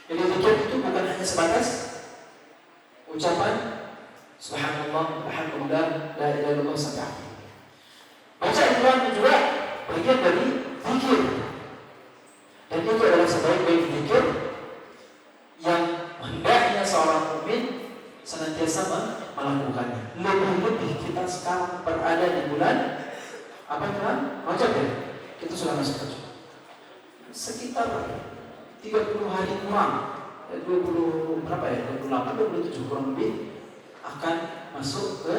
Jadi zikir itu bukan hanya sebatas ucapan Subhanallah, Alhamdulillah, La ilaha illallah sampai akhir. Baca Al-Quran juga bagian dari zikir. Dan itu adalah sebaik-baik zikir yang hendaknya seorang mukmin senantiasa melakukannya. Lebih-lebih kita sekarang berada di bulan apa kan? Rajab ya? Kita sudah masuk Rajab. Sekitar 30 hari kurang, 20 berapa ya? 28, 27 kurang lebih akan masuk ke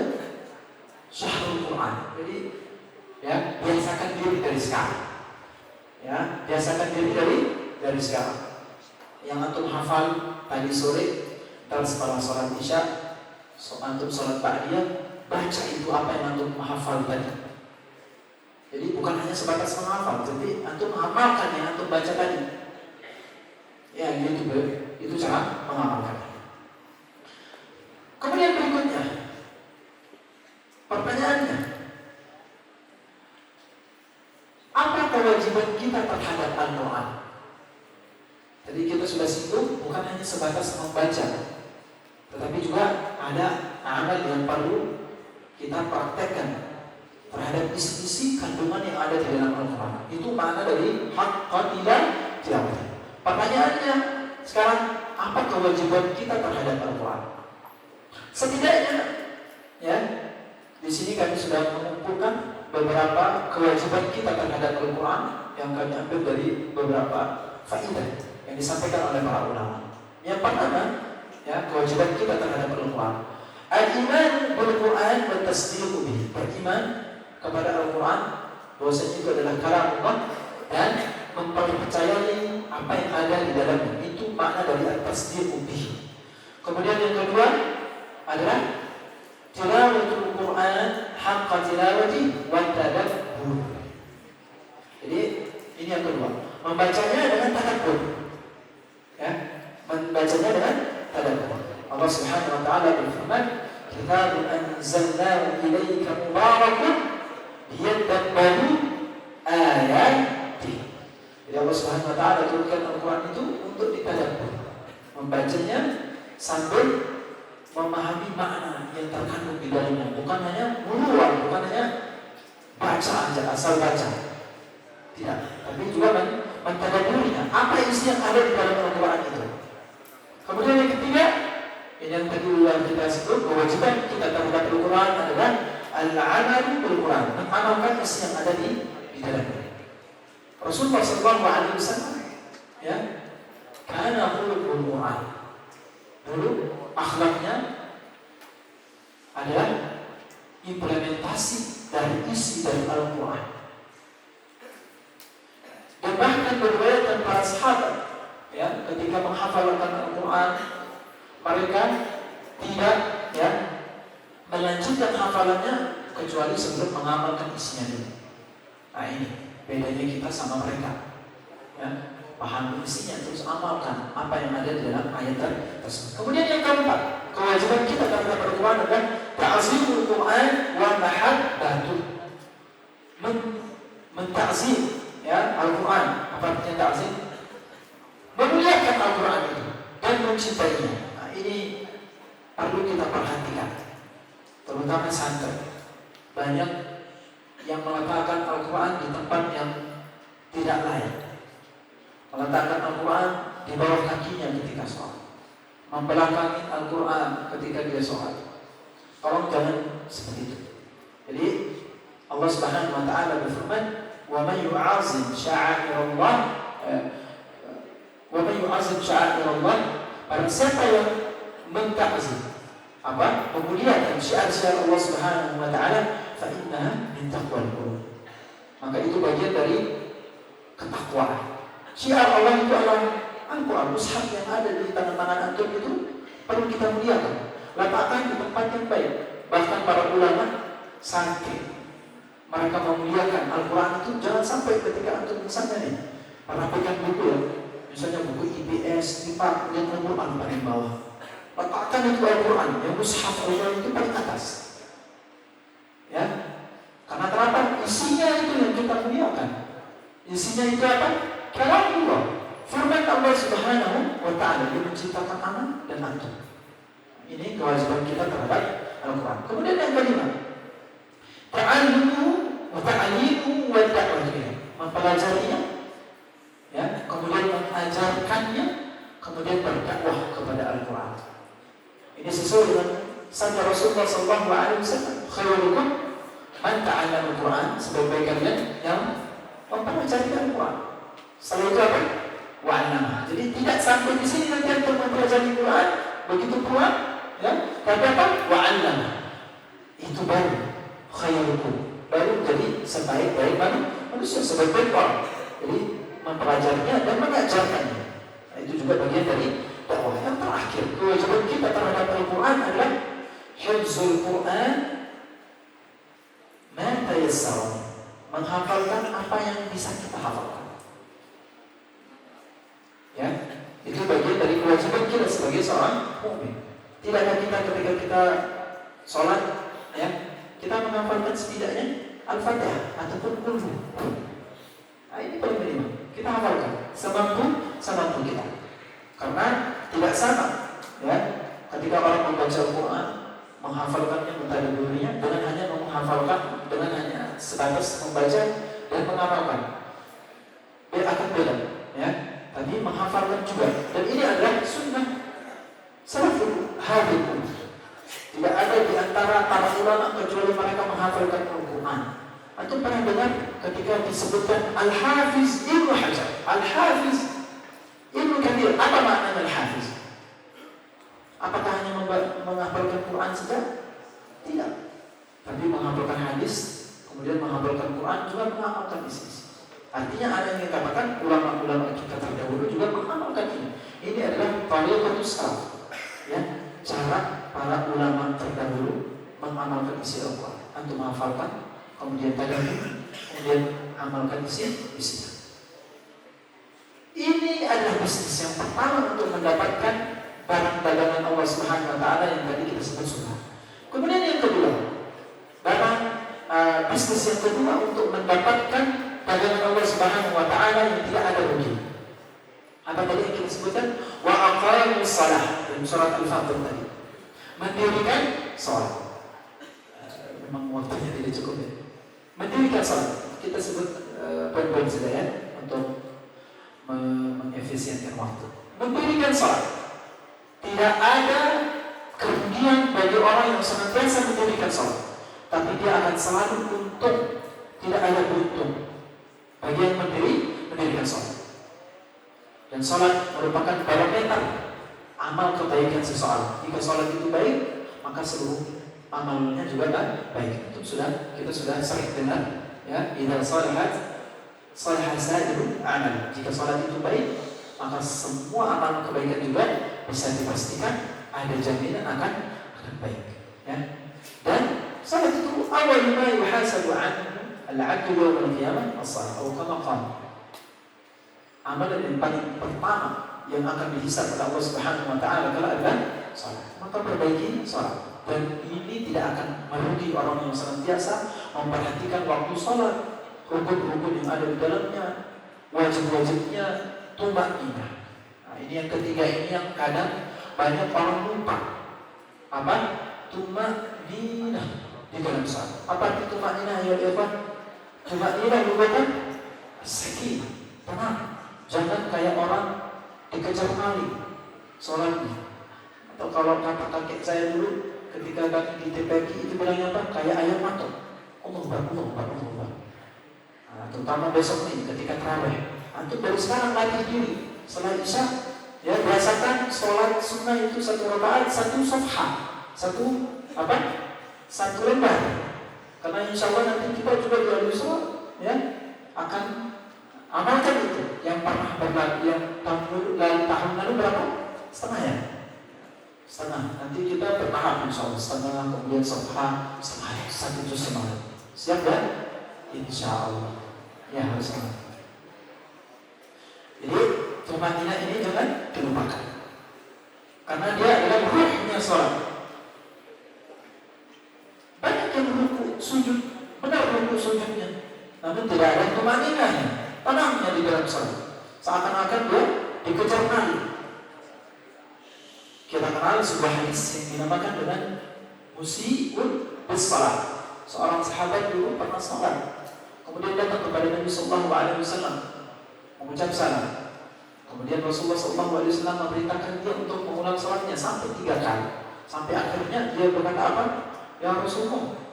Syahrul Quran. Jadi ya, biasakan diri dari sekarang. Ya, biasakan diri dari sekarang. Yang antum hafal tadi sore, dan setelah sholat isya, antum sholat ba'diyah, baca itu apa yang antum hafal tadi. Jadi bukan hanya sebatas menghafal, tapi antum mengamalkan yang antum baca tadi. Ya, itu cara mengamalkan. Kemudian berikutnya, pertanyaannya, apa kewajiban kita terhadap Al-Quran? Tadi kita sudah singgung, bukan hanya sebatas membaca, tetapi juga ada amal yang perlu kita praktekkan terhadap isi-isi kandungan yang ada di dalam Al-Quran. Itu makna dari haqqa tilawah. Pertanyaannya sekarang, apa kewajiban kita terhadap Al-Quran? Setidaknya, ya, di sini kami sudah mengumpulkan beberapa kewajiban kita terhadap Al-Quran yang kami ambil dari beberapa faedah yang disampaikan oleh para ulama. Yang pertama, ya, kewajiban kita terhadap Al-Quran, al-iman bil-Quran wa tasdiqu bihi, beriman kepada Al-Quran bahwasanya itu adalah kalam Allah dan mempercayai apa yang ada di dalamnya. Itu makna dari at-tasdiqu bihi. Kemudian yang kedua adalah tilawatul Quran haqqa tilawati wa tadabbur. Jadi ini yang kedua, membacanya dengan tadabbur. Ya, membacanya dengan tadabbur. Allah Subhanahu wa taala berfirman, "Kitabun anzalnahu ilaika mubarakun liyadabbaru ayatihi." Jadi Allah Subhanahu wa taala turunkan Al-Quran itu untuk ditadabbur, membacanya sambil memahami makna yang terkandung di dalamnya, bukan hanya buruan, bukan hanya baca aja, asal baca, tidak, tapi juga mentadabburinya, apa isi yang ada di dalam Al-Quran itu. Kemudian yang ketiga, yang kedua kita sebut kewajiban kita terhadap Al-Quran adalah al-amalu bil-Quran, mengamalkan isi yang ada di dalamnya. Rasulullah SAW, ya, kana khuluqul Quran, dulu akhlaknya adalah implementasi dari isi dari Al-Quran. Dan bahkan beriwayatkan para sahabat, ya, ketika menghafalkan Al-Quran, mereka tidak, ya, melanjutkan hafalannya kecuali sebelum mengamalkan isinya dulu. Nah, ini bedanya kita sama mereka, ya. Pahami isinya terus amalkan apa yang ada di dalam ayat tersebut. Kemudian yang keempat, kewajiban kita terhadap Al-Quran adalah ta'zimul Quran wa mahabbatuh. Menta'zim, ya, Al-Quran. Apa artinya ta'zim? Memuliakan Al-Quran itu dan mencintainya. Nah, ini perlu kita perhatikan, terutama santri. Banyak yang meletakkan Al-Quran di tempat tempat yang tidak layak. Meletakkan Al-Quran di bawah kakinya ketika sholat, membelakangi Al-Quran ketika dia sholat. Tolong jangan seperti itu. Jadi Allah Subhanahu wa taala berfirman, "Wa may yu'azzim sya'airallah wa may yu'azzim sya'airallah." Barang siapa yang mentakzim memuliakan syiar-syiar Allah Subhanahu wa taala, fa innaha min taqwal qulub. Maka itu bagian dari ketakwaan. Syiar Allah itu adalah Al-Quran, mushaf yang ada di tangan-tangan antum itu perlu kita muliakan. Letakkan di tempat yang baik. Bahkan para ulama sampai mereka memuliakan Al-Quran itu, jangan sampai ketika antum misalnya nih pernah pegang buku ya, misalnya buku IPS, IPA, kemudian Al-Quran paling bawah. Letakkan itu Al-Quran, yang mushaf Al-Quran itu paling atas. Ya, karena kenapa? Isinya itu yang kita muliakan. Isinya itu apa? Kalamullah, firman Allah Subhanahu wa taala yang menciptakan anak dan antum. Ini kewajiban kita terhadap Al-Quran. Kemudian yang kelima, ta'allumu wa ta'limu wa da'wah, mempelajarinya, ya, kemudian mengajarkannya, kemudian berdakwah kepada Al-Quran. Ini sesuai dengan sabda Rasulullah SAW, khairukum man ta'allama Al-Quran, sebaik-baik kalian yang mempelajari Al-Quran. Setelah itu apa? Wa'allama. Jadi tidak sampai di sini nanti untuk mempelajari Al-Quran begitu pulang, ya, tapi apa? Wa'allama. Itu baru khairukum, baru jadi sebaik-baik manusia, sebaik-baik orang. Jadi mempelajarinya dan mengajarkannya. Nah, itu juga bagian dari dakwah. Yang terakhir, kewajiban kita terhadap Al-Quran adalah hifzul Quran ma tayassara, menghafalkan apa yang bisa kita hafalkan. Ya, itu bagian dari kewajiban kita sebagai seorang mukmin. Tidakkah kita ketika kita sholat, ya, kita menghafalkan setidaknya Al-Fatihah ataupun Qul Huwallah. Nah, ini paling penting. Kita hafalkan semampu kita. Karena tidak sama, ya, ketika orang membaca Al-Quran, menghafalkannya, mentadabburinya, dengan hanya menghafalkan, dengan hanya sebatas membaca dan menghafalkan. Dia akan beda, ya. Tapi menghafalkan juga. Dan ini adalah sunnah salaful hadith. Tidak ada di antara para ulama kecuali mereka menghafalkan Al-Quran. Antum pernah dengar ketika disebutkan Al-Hafiz Ibnu Hajar, Al-Hafiz Ibnu Katsir, apa maknanya Al-Hafiz? Apakah hanya menghafalkan Quran saja? Tidak. Tapi menghafalkan hadis, kemudian menghafalkan Quran, juga menghafalkan isi. Artinya ada yang dikatakan ulama-ulama kita terdahulu juga mengamalkan ini. Ini adalah tariqatus salaf, ya, cara para ulama terdahulu mengamalkan isi Al-Quran. Antum menghafalkan, kemudian tadabbur, kemudian amalkan isi. Ini adalah bisnis yang pertama untuk mendapatkan barang dagangan Allah Subhanahu wa taala yang tadi kita sebut sunnah. Kemudian yang kedua, bisnis yang kedua untuk mendapatkan dagangan Allah Subhanahu wa taala yang tidak ada rugi. Apa tadi yang kita sebutkan? Wa aqamus shalah, dalam surat Al-Fatihah tadi. Mendirikan salat. Memang waktunya tidak cukup ya. Mendirikan salat. Kita sebut poin-poin saja ya untuk mengefisienkan waktu. Mendirikan salat. Tidak ada kerugian bagi orang yang senantiasa mendirikan salat. Tapi dia akan selalu untung, tidak ada buntung bagi yang mendirikan salat. Dan salat merupakan barometer amal kebaikan seseorang. Jika salat itu baik, maka seluruh amalnya juga baik. Itu kita sudah sering dengar, ya, idza shalahat shalaha sa'irul amal. Jika salat itu baik, maka semua amal kebaikan juga bisa dipastikan ada jaminan akan baik, ya. Dan salat itu awal ma yuhasabu anhu al-'abdu yawm al-qiyamah as-salat, atau kama qala. Amalan yang paling pertama yang akan dihisab oleh Allah Subhanahu wa taala adalah salat. Maka perbaiki salat. Dan ini tidak akan merugi orang yang senantiasa memperhatikan waktu salat, rukun-rukun yang ada di dalamnya, wajib-wajibnya, tumaninah. Nah, ini yang ketiga, ini yang kadang banyak orang lupa. Apa? Tumaninah di dalam salat. Apa itu tumaninah ya ikhwan? Tumaninah merupakan sakinah, tenang. Jangan kayak orang dikejar maling sholatnya. Atau kalau kata kakek saya dulu ketika kami di TPQ itu bilangnya apa? Kayak ayam matok. Allah. Nah, terutama besok nih ketika tarawih. Antum baru sekarang latih diri. Setelah isya, ya biasakan sholat sunnah itu 1 rakaat 1 safhah, 1 lembar. Karena insya Allah nanti kita juga di al-Yusra ya akan amalkan itu. Yang pernah berlalu yang tahun lalu berapa? Setengah ya? Setengah. Nanti kita bertahap insya Allah. Setengah, kemudian safhah, setengah, 1 juz semalam. Siap ya? Insya Allah. Ya harus semangat. Jadi tumanina ini jangan dilupakan. Karena dia adalah ruhnya sholat. Banyak yang ruku sujud, benar ruku sujudnya, namun tidak ada tumaninahnya, tenangnya di dalam sholat. Seakan-akan dia dikejar maling. Kita kenal sebuah hadis yang dinamakan dengan musii'un bis-shalah. Seorang sahabat dulu pernah sholat, kemudian datang kepada Nabi Sallallahu Alaihi Wasallam mengucap salam. Kemudian Rasulullah Sallallahu Alaihi Wasallam memerintahkan dia untuk mengulang sholatnya sampai 3 kali. Sampai akhirnya dia berkata apa? Ya Rasulullah,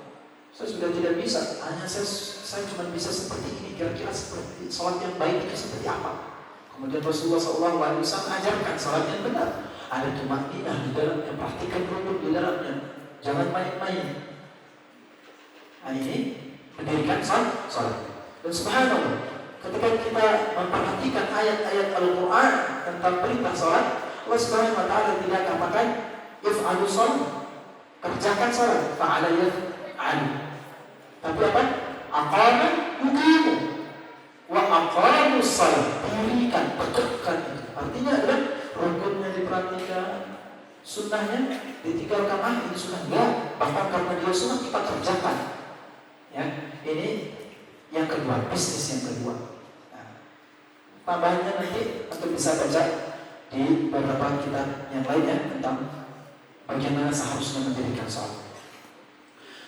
saya sudah tidak bisa. Hanya saya cuma bisa seperti ini. Kira-kira seperti sholat yang baik itu seperti apa? Kemudian Rasulullah Sallallahu Alaihi Wasallam ajarkan sholat yang benar. Ada tumaninah di dalamnya, perhatikan rukun di dalamnya, jangan main-main. Nah ini mendirikan sholat. Dan subhanallah, ketika kita memperhatikan ayat-ayat Al-Quran tentang perintah sholat, Allah Subhanahu Wa Taala tidak katakan if'alu sholat, kerjakan sholat, fa'ala yaf'alu. Tapi apa? Aqama yuqimu wa aqamu sholat, dirikan, tegakkan itu. Artinya adalah rukunnya diperhatikan, sunnahnya ditinggalkan. Ini sunnah enggak, bahkan karena dia sunnah kita kerjakan. Ya, ini yang kedua, bisnis yang kedua. Nah, tambahannya nanti untuk bisa baca di beberapa kitab yang lain ya tentang bagaimana seharusnya mendirikan sholat.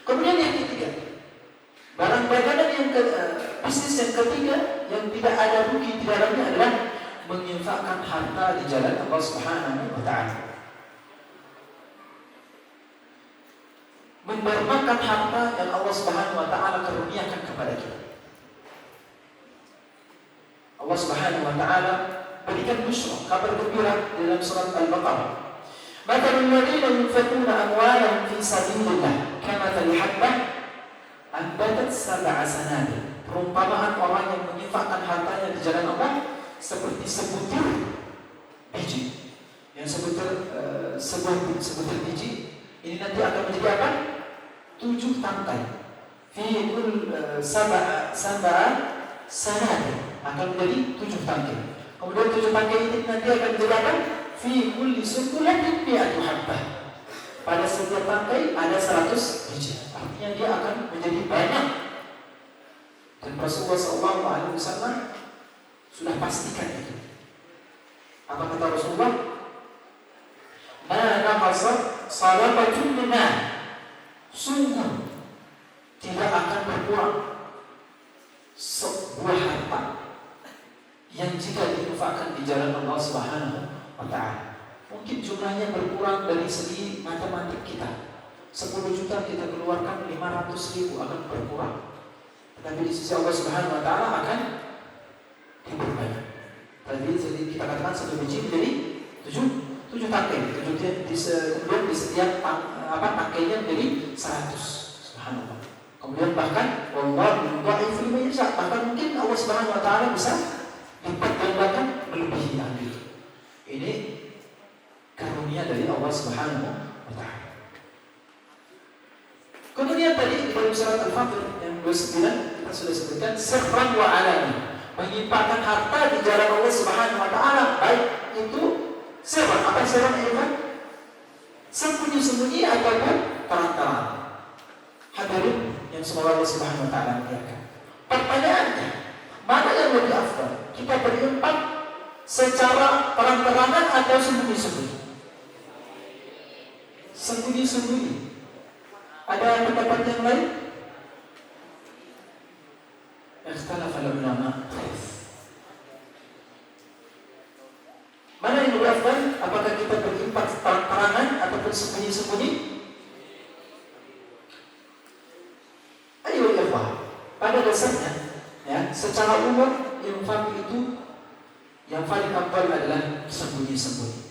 Kemudian yang ketiga, barang dagangan yang bisnis yang ketiga yang tidak ada rugi di dalamnya adalah menginfakkan harta di jalan Allah Subhanahu Wa Taala. Mendermakan harta yang Allah Subhanahu Wa Taala karuniakan kepada kita. Allah Subhanahu Wa Taala berikan busyra, kabar gembira dalam surat Al-Baqarah. Mathalul ladzina yunfiquna amwalahum fi sabilillah kamathali habbah anbatat 7 sanabil. Perumpamaan orang yang menginfakkan hartanya di jalan Allah seperti sebutir biji. Yang sebutir biji ini nanti akan menjadi apa? 7 tangkai. Fi kul sab'a sanabil akan menjadi 7 tangkai. Kemudian 7 tangkai ini nanti akan menjadi apa? Fi kulli sumbulatin mi'atu habbah. Pada setiap tangkai ada 100 biji. Artinya dia akan menjadi banyak. Dan Rasulullah SAW sudah pastikan itu. Apa kata Rasulullah? Ma naqasat salabatun min mal. Sungguh tidak akan berkurang sebuah harta yang jika diinfakkan di jalan Allah Subhanahu Wa Taala. Mungkin jumlahnya berkurang dari segi matematik kita. 10 juta kita keluarkan 500.000 akan berkurang. Tapi di sisi Allah Subhanahu Wa Taala akan diperbanyak. Tadi jadi kita katakan 1 biji menjadi 7 tangkai. Kemudian di setiap tangkainya menjadi 100. Subhanallah. Kemudian bahkan wallahu yudha'ifu liman yasha. Bahkan mungkin Allah Subhanahu Wa Taala bisa lipat gandakan melebihi hal itu. Ini karunia dari Allah Subhanahu Wa Taala. Kemudian tadi di dalam surat Al-Fatiha yang 29 kita sudah sebutkan sirran wa alani, menyimpangkan harta di jalan Allah Subhanahu Wa Taala, baik itu sirran, apa sirran itu? Sembunyi-sembunyi ataupun terang-terang. Hadirin yang semoga Allah Subhanahu Wa Taala muliakan. Pertanyaannya, mana yang lebih afdal? Kita berinfak secara terang-terangan atau sembunyi-sembunyi? Sembunyi-sembunyi. Ada pendapat yang lain? Ikhtalafa ulama mana yang lebih afdal? Apakah kita berinfak terang-terangan ataupun sembunyi-sembunyi? Ayo ikhwah, pada dasarnya ya, secara umum infak itu yang paling afdal adalah sembunyi-sembunyi.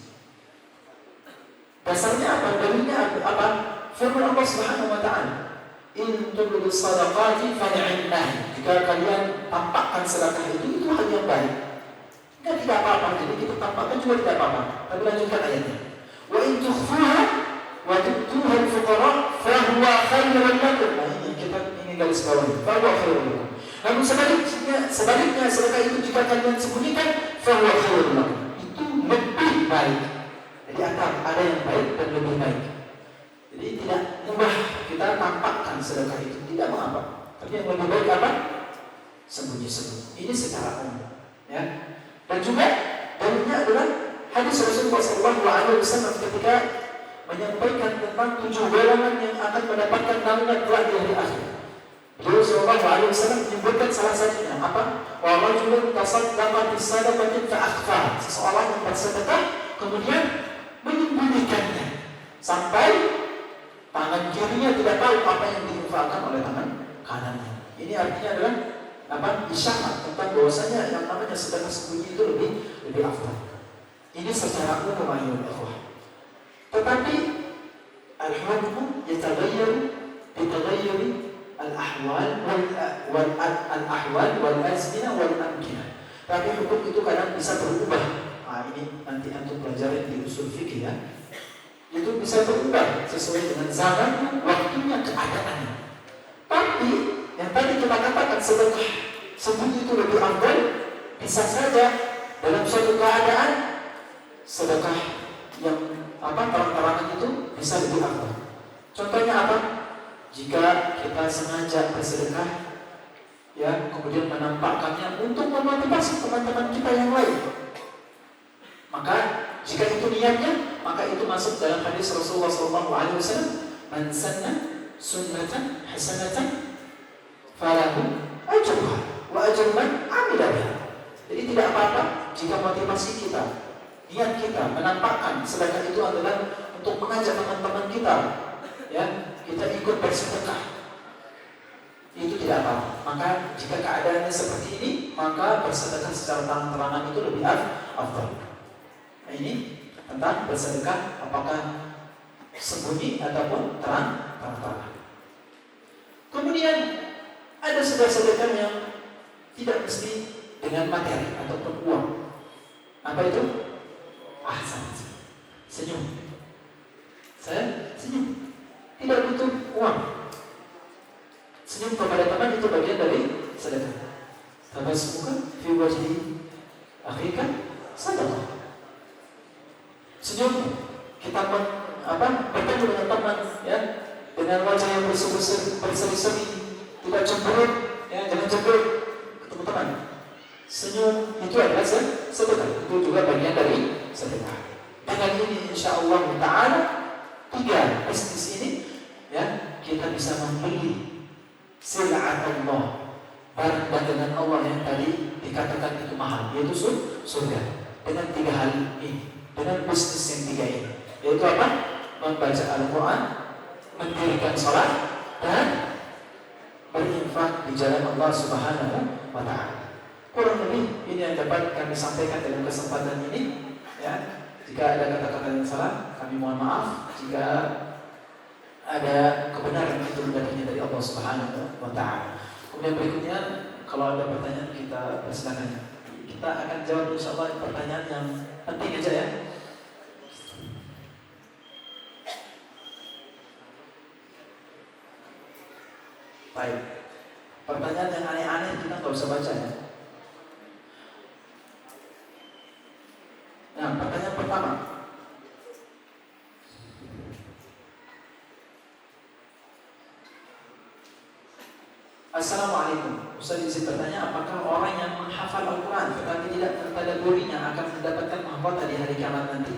Dasarnya apa? Dalilnya apa? Firman Allah Subhanahu wa taala, "In tubdu shadaqati fa ni'mah." Jika kalian tampakkan sedekah itu hal yang baik. Tidak apa-apa, jadi kita tampakkan juga tidak apa-apa. Tapi lanjutkan ayatnya. Wa in tukhfuha wa tu'tuha al-fuqara fa huwa khairun lakum. Nah, ini garis bawah. Fa huwa khairun lakum. Namun sebaliknya sedekah itu jika kalian sembunyikan, fa huwa khairun lakum. Itu lebih baik. Jadi ada yang baik dan lebih baik. Jadi tidak mubah kita tampakkan sedekah itu, tidak mengapa. Tapi yang lebih baik apa? Sembunyi-sembunyi. Ini secara umum, ya. Dan juga dalilnya adalah hadis Rasulullah SAW ketika menyampaikan tentang 7 golongan yang akan mendapatkan naungan kelak di hari akhir. Beliau SAW menyebutkan salah satunya apa? Wa rajulun tasaddaqa bisadaqatin fa akhfa. Seseorang yang bersedekah kemudian menyembunyikannya sampai tangan kirinya tidak tahu apa yang diinfakkan oleh tangan kanannya. Ini artinya adalah isyarat tentang bahwasanya yang namanya sedekah sembunyi itu lebih afdal. Ini secara umum ayat ikhwah. Tetapi al-hukmu yataghayyaru bitaghayyuri al-ahwal wal azmina wal amkinah. Tapi hukum itu kadang bisa berubah. Ini nanti antum pelajari di usul fikih ya. Itu bisa berubah sesuai dengan zaman, waktunya, keadaannya. Tapi yang tadi kita katakan sedekah sembunyi itu lebih afdal, bisa saja dalam suatu keadaan sedekah yang terang-terangan itu bisa lebih afdal. Contohnya apa? Jika kita sengaja bersedekah, ya, kemudian menampakkannya untuk memotivasi teman-teman kita yang lain, maka jika itu niatnya, maka itu masuk dalam hadis Rasulullah SAW, "Man sanna sunnatan hasanatan falahu ajruha wa ajru man 'amila biha." Jadi tidak apa-apa jika motivasi kita, niat kita menampakkan sedekah itu adalah untuk mengajak teman-teman kita, ya, kita ikut bersedekah. Itu tidak apa-apa. Maka jika keadaannya seperti ini, maka bersedekah secara terang-terangan itu lebih afdal. Nah, ini tentang bersedekah apakah sembunyi ataupun terang-terangan. Kemudian ada sedekah yang tidak mesti dengan materi ataupun uang. Apa itu? Senyum. Saya senyum. Tidak butuh uang. Senyum kepada teman itu bagian dari sedekah. Tabassumuka fi wajhi akhika sadaqah. Senyum kita bertemu dengan teman, ya, dengan wajah yang berseri-seri, tidak cemberut, ya, jangan cemberut ketemu teman. Senyum itu adalah sedekah. Itu juga bagian dari sedekah. Dengan ini insyaallah ta'ala 3 bisnis ini, ya, kita bisa membeli sil'at Allah, barang dagangan Allah yang tadi dikatakan itu mahal, yaitu surga. Dengan 3 hal ini, dengan bisnis yang 3 ini, yaitu apa? Membaca Al-Quran, mendirikan sholat, dan berinfak di jalan Allah Subhanahu wa ta'ala. Kurang lebih ini yang dapat kami sampaikan dalam kesempatan ini, ya. Jika ada kata-kata yang salah, kami mohon maaf. Jika ada kebenaran itu datangnya dari Allah Subhanahu wa ta'ala. Kemudian berikutnya, kalau ada pertanyaan kita persilakan. Kita akan jawab insyaallah pertanyaan yang penting aja, ya. Baik. Pertanyaan yang aneh-aneh kita nggak usah baca, ya. Nah, pertanyaan pertama. Assalamualaikum. Ustaz izin bertanya, apakah orang yang menghafal Al-Quran tetapi tidak mentadabburinya akan mendapatkan mahkota di hari kiamat nanti?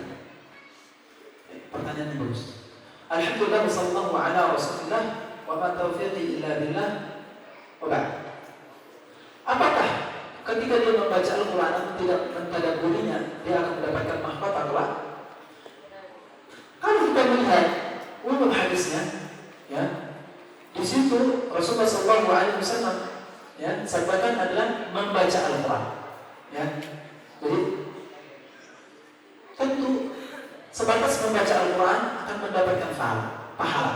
Pertanyaan yang bagus. Alhamdulillah wassallallahu ala rasulillah wa ma taufiqi illa billah wa ba'd. Apakah ketika dia membaca Al-Quran atau tidak mentadabburinya, dia akan mendapatkan mahkota kelak. Kalau kita melihat ulum hadisnya, ya, di situ Rasulullah SAW ya sampaikan adalah membaca Al-Quran. Ya, jadi tentu sebatas membaca Al-Quran akan mendapatkan pahala.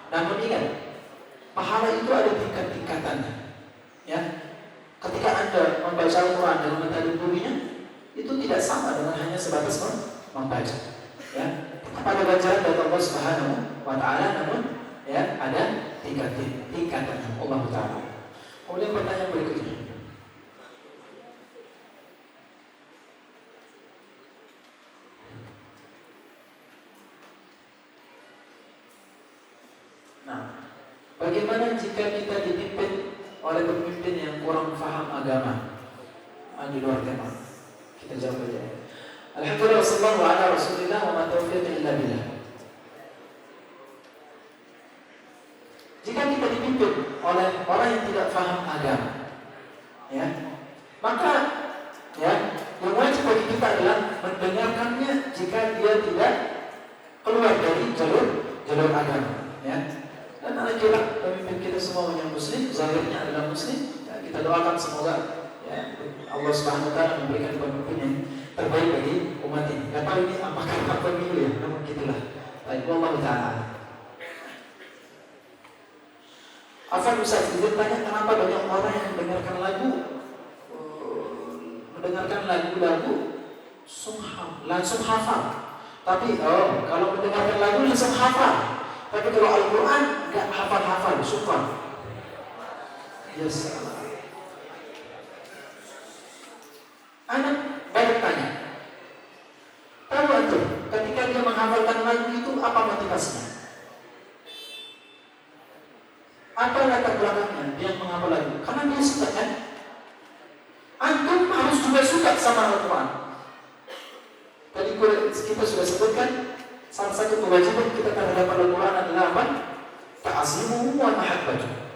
Namun ingat, pahala itu ada tingkat-tingkatannya. Ya, ketika Anda membaca Al-Quran dan mentadabburinya, itu tidak sama dengan hanya sebatas membaca. Ya, pada ganjaran dari Allah Subhanahu wa Ta'ala, namun ya ada tingkatan Allah Ta'ala. Kemudian pertanyaan berikutnya. Nah, bagaimana jika kita dipimpin oleh pemimpin yang kurang paham agama? Di luar tema. Kita jawab aja. Alhamdulillah wassallallahu ala rasulillah wa ma taufiqi illa billah. Jika kita dipimpin oleh orang yang tidak paham agama, ya, maka ya yang wajib bagi kita adalah mendengarkannya jika dia tidak keluar dari jalur agama, ya. Dan alhamdulillah pemimpin kita semua yang muslim, zahirnya adalah muslim, ya, kita doakan semoga ya Allah Subhanahu wa Ta'ala memberikan pemimpin yang terbaik bagi umat ini. Gak tahu ini apakah pemilu ya, namun gitulah. Baik, Allah Ta'ala. Afan Ustaz, kita tanya kenapa banyak orang yang mendengarkan lagu langsung hafal. Tapi kalau mendengarkan lagu langsung hafal. Tapi kalau Al-Quran nggak hafal-hafal, syukur. Yes. Anak banyak tanya. Tahu antum, ketika dia menghafalkan lagu itu apa motivasinya? Apa latar belakangnya dia menghafal lagu? Karena dia suka kan? Antum harus juga suka sama Al-Quran. Tadi kita sudah sebutkan salah satu kewajiban kita terhadap Al-Quran adalah apa? Ta'azimuhu wa mahabbatuh.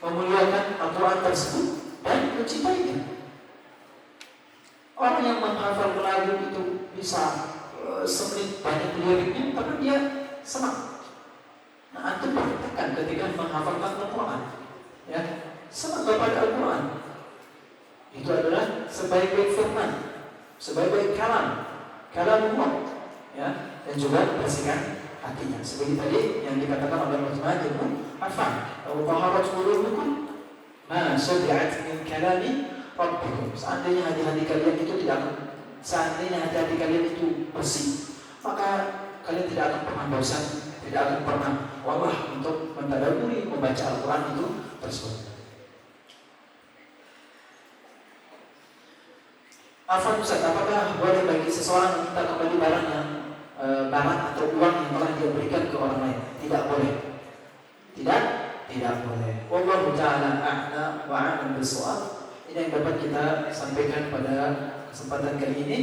Memuliakan Al-Quran tersebut dan mencintainya. Orang yang menghafal lagu itu bisa semenit banyak liriknya karena dia senang. Nah, antum perhatikan ketika menghafalkan Al-Quran, ya, senang kepada Al-Quran. Itu adalah sebaik-baik firman, sebaik-baik kalam Allah, ya, dan juga bersihkan hatinya. Seperti tadi yang dikatakan oleh Utsman bin Affan, "Wa taharat qulubukum ma sadi'at min kalami rabbikum." Seandainya hati-hati kalian itu bersih, maka kalian tidak akan pernah bosan, tidak akan pernah lelah untuk mentadabburi, membaca Al-Quran itu tersebut. Afwan Ustaz, apakah boleh bagi seseorang meminta kembali barang atau uang yang telah dia berikan ke orang lain? Tidak boleh. Tidak boleh. Wallahu ta'ala a'la wa a'lam bis-shawab. Ini yang dapat kita sampaikan pada kesempatan kali ini.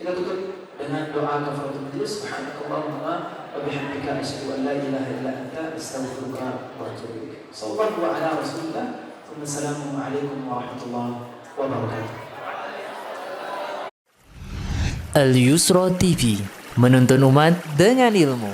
Kita tutup dengan doa kafaratul majlis. Subhanakallahumma wa bihamdika asyhadu an la ilaha illa anta astaghfiruka wa atubu ilaik. Sallallahu ala rasulillah. Wassalamualaikum warahmatullahi wabarakatuh. Al Yusra TV, menuntun umat dengan ilmu.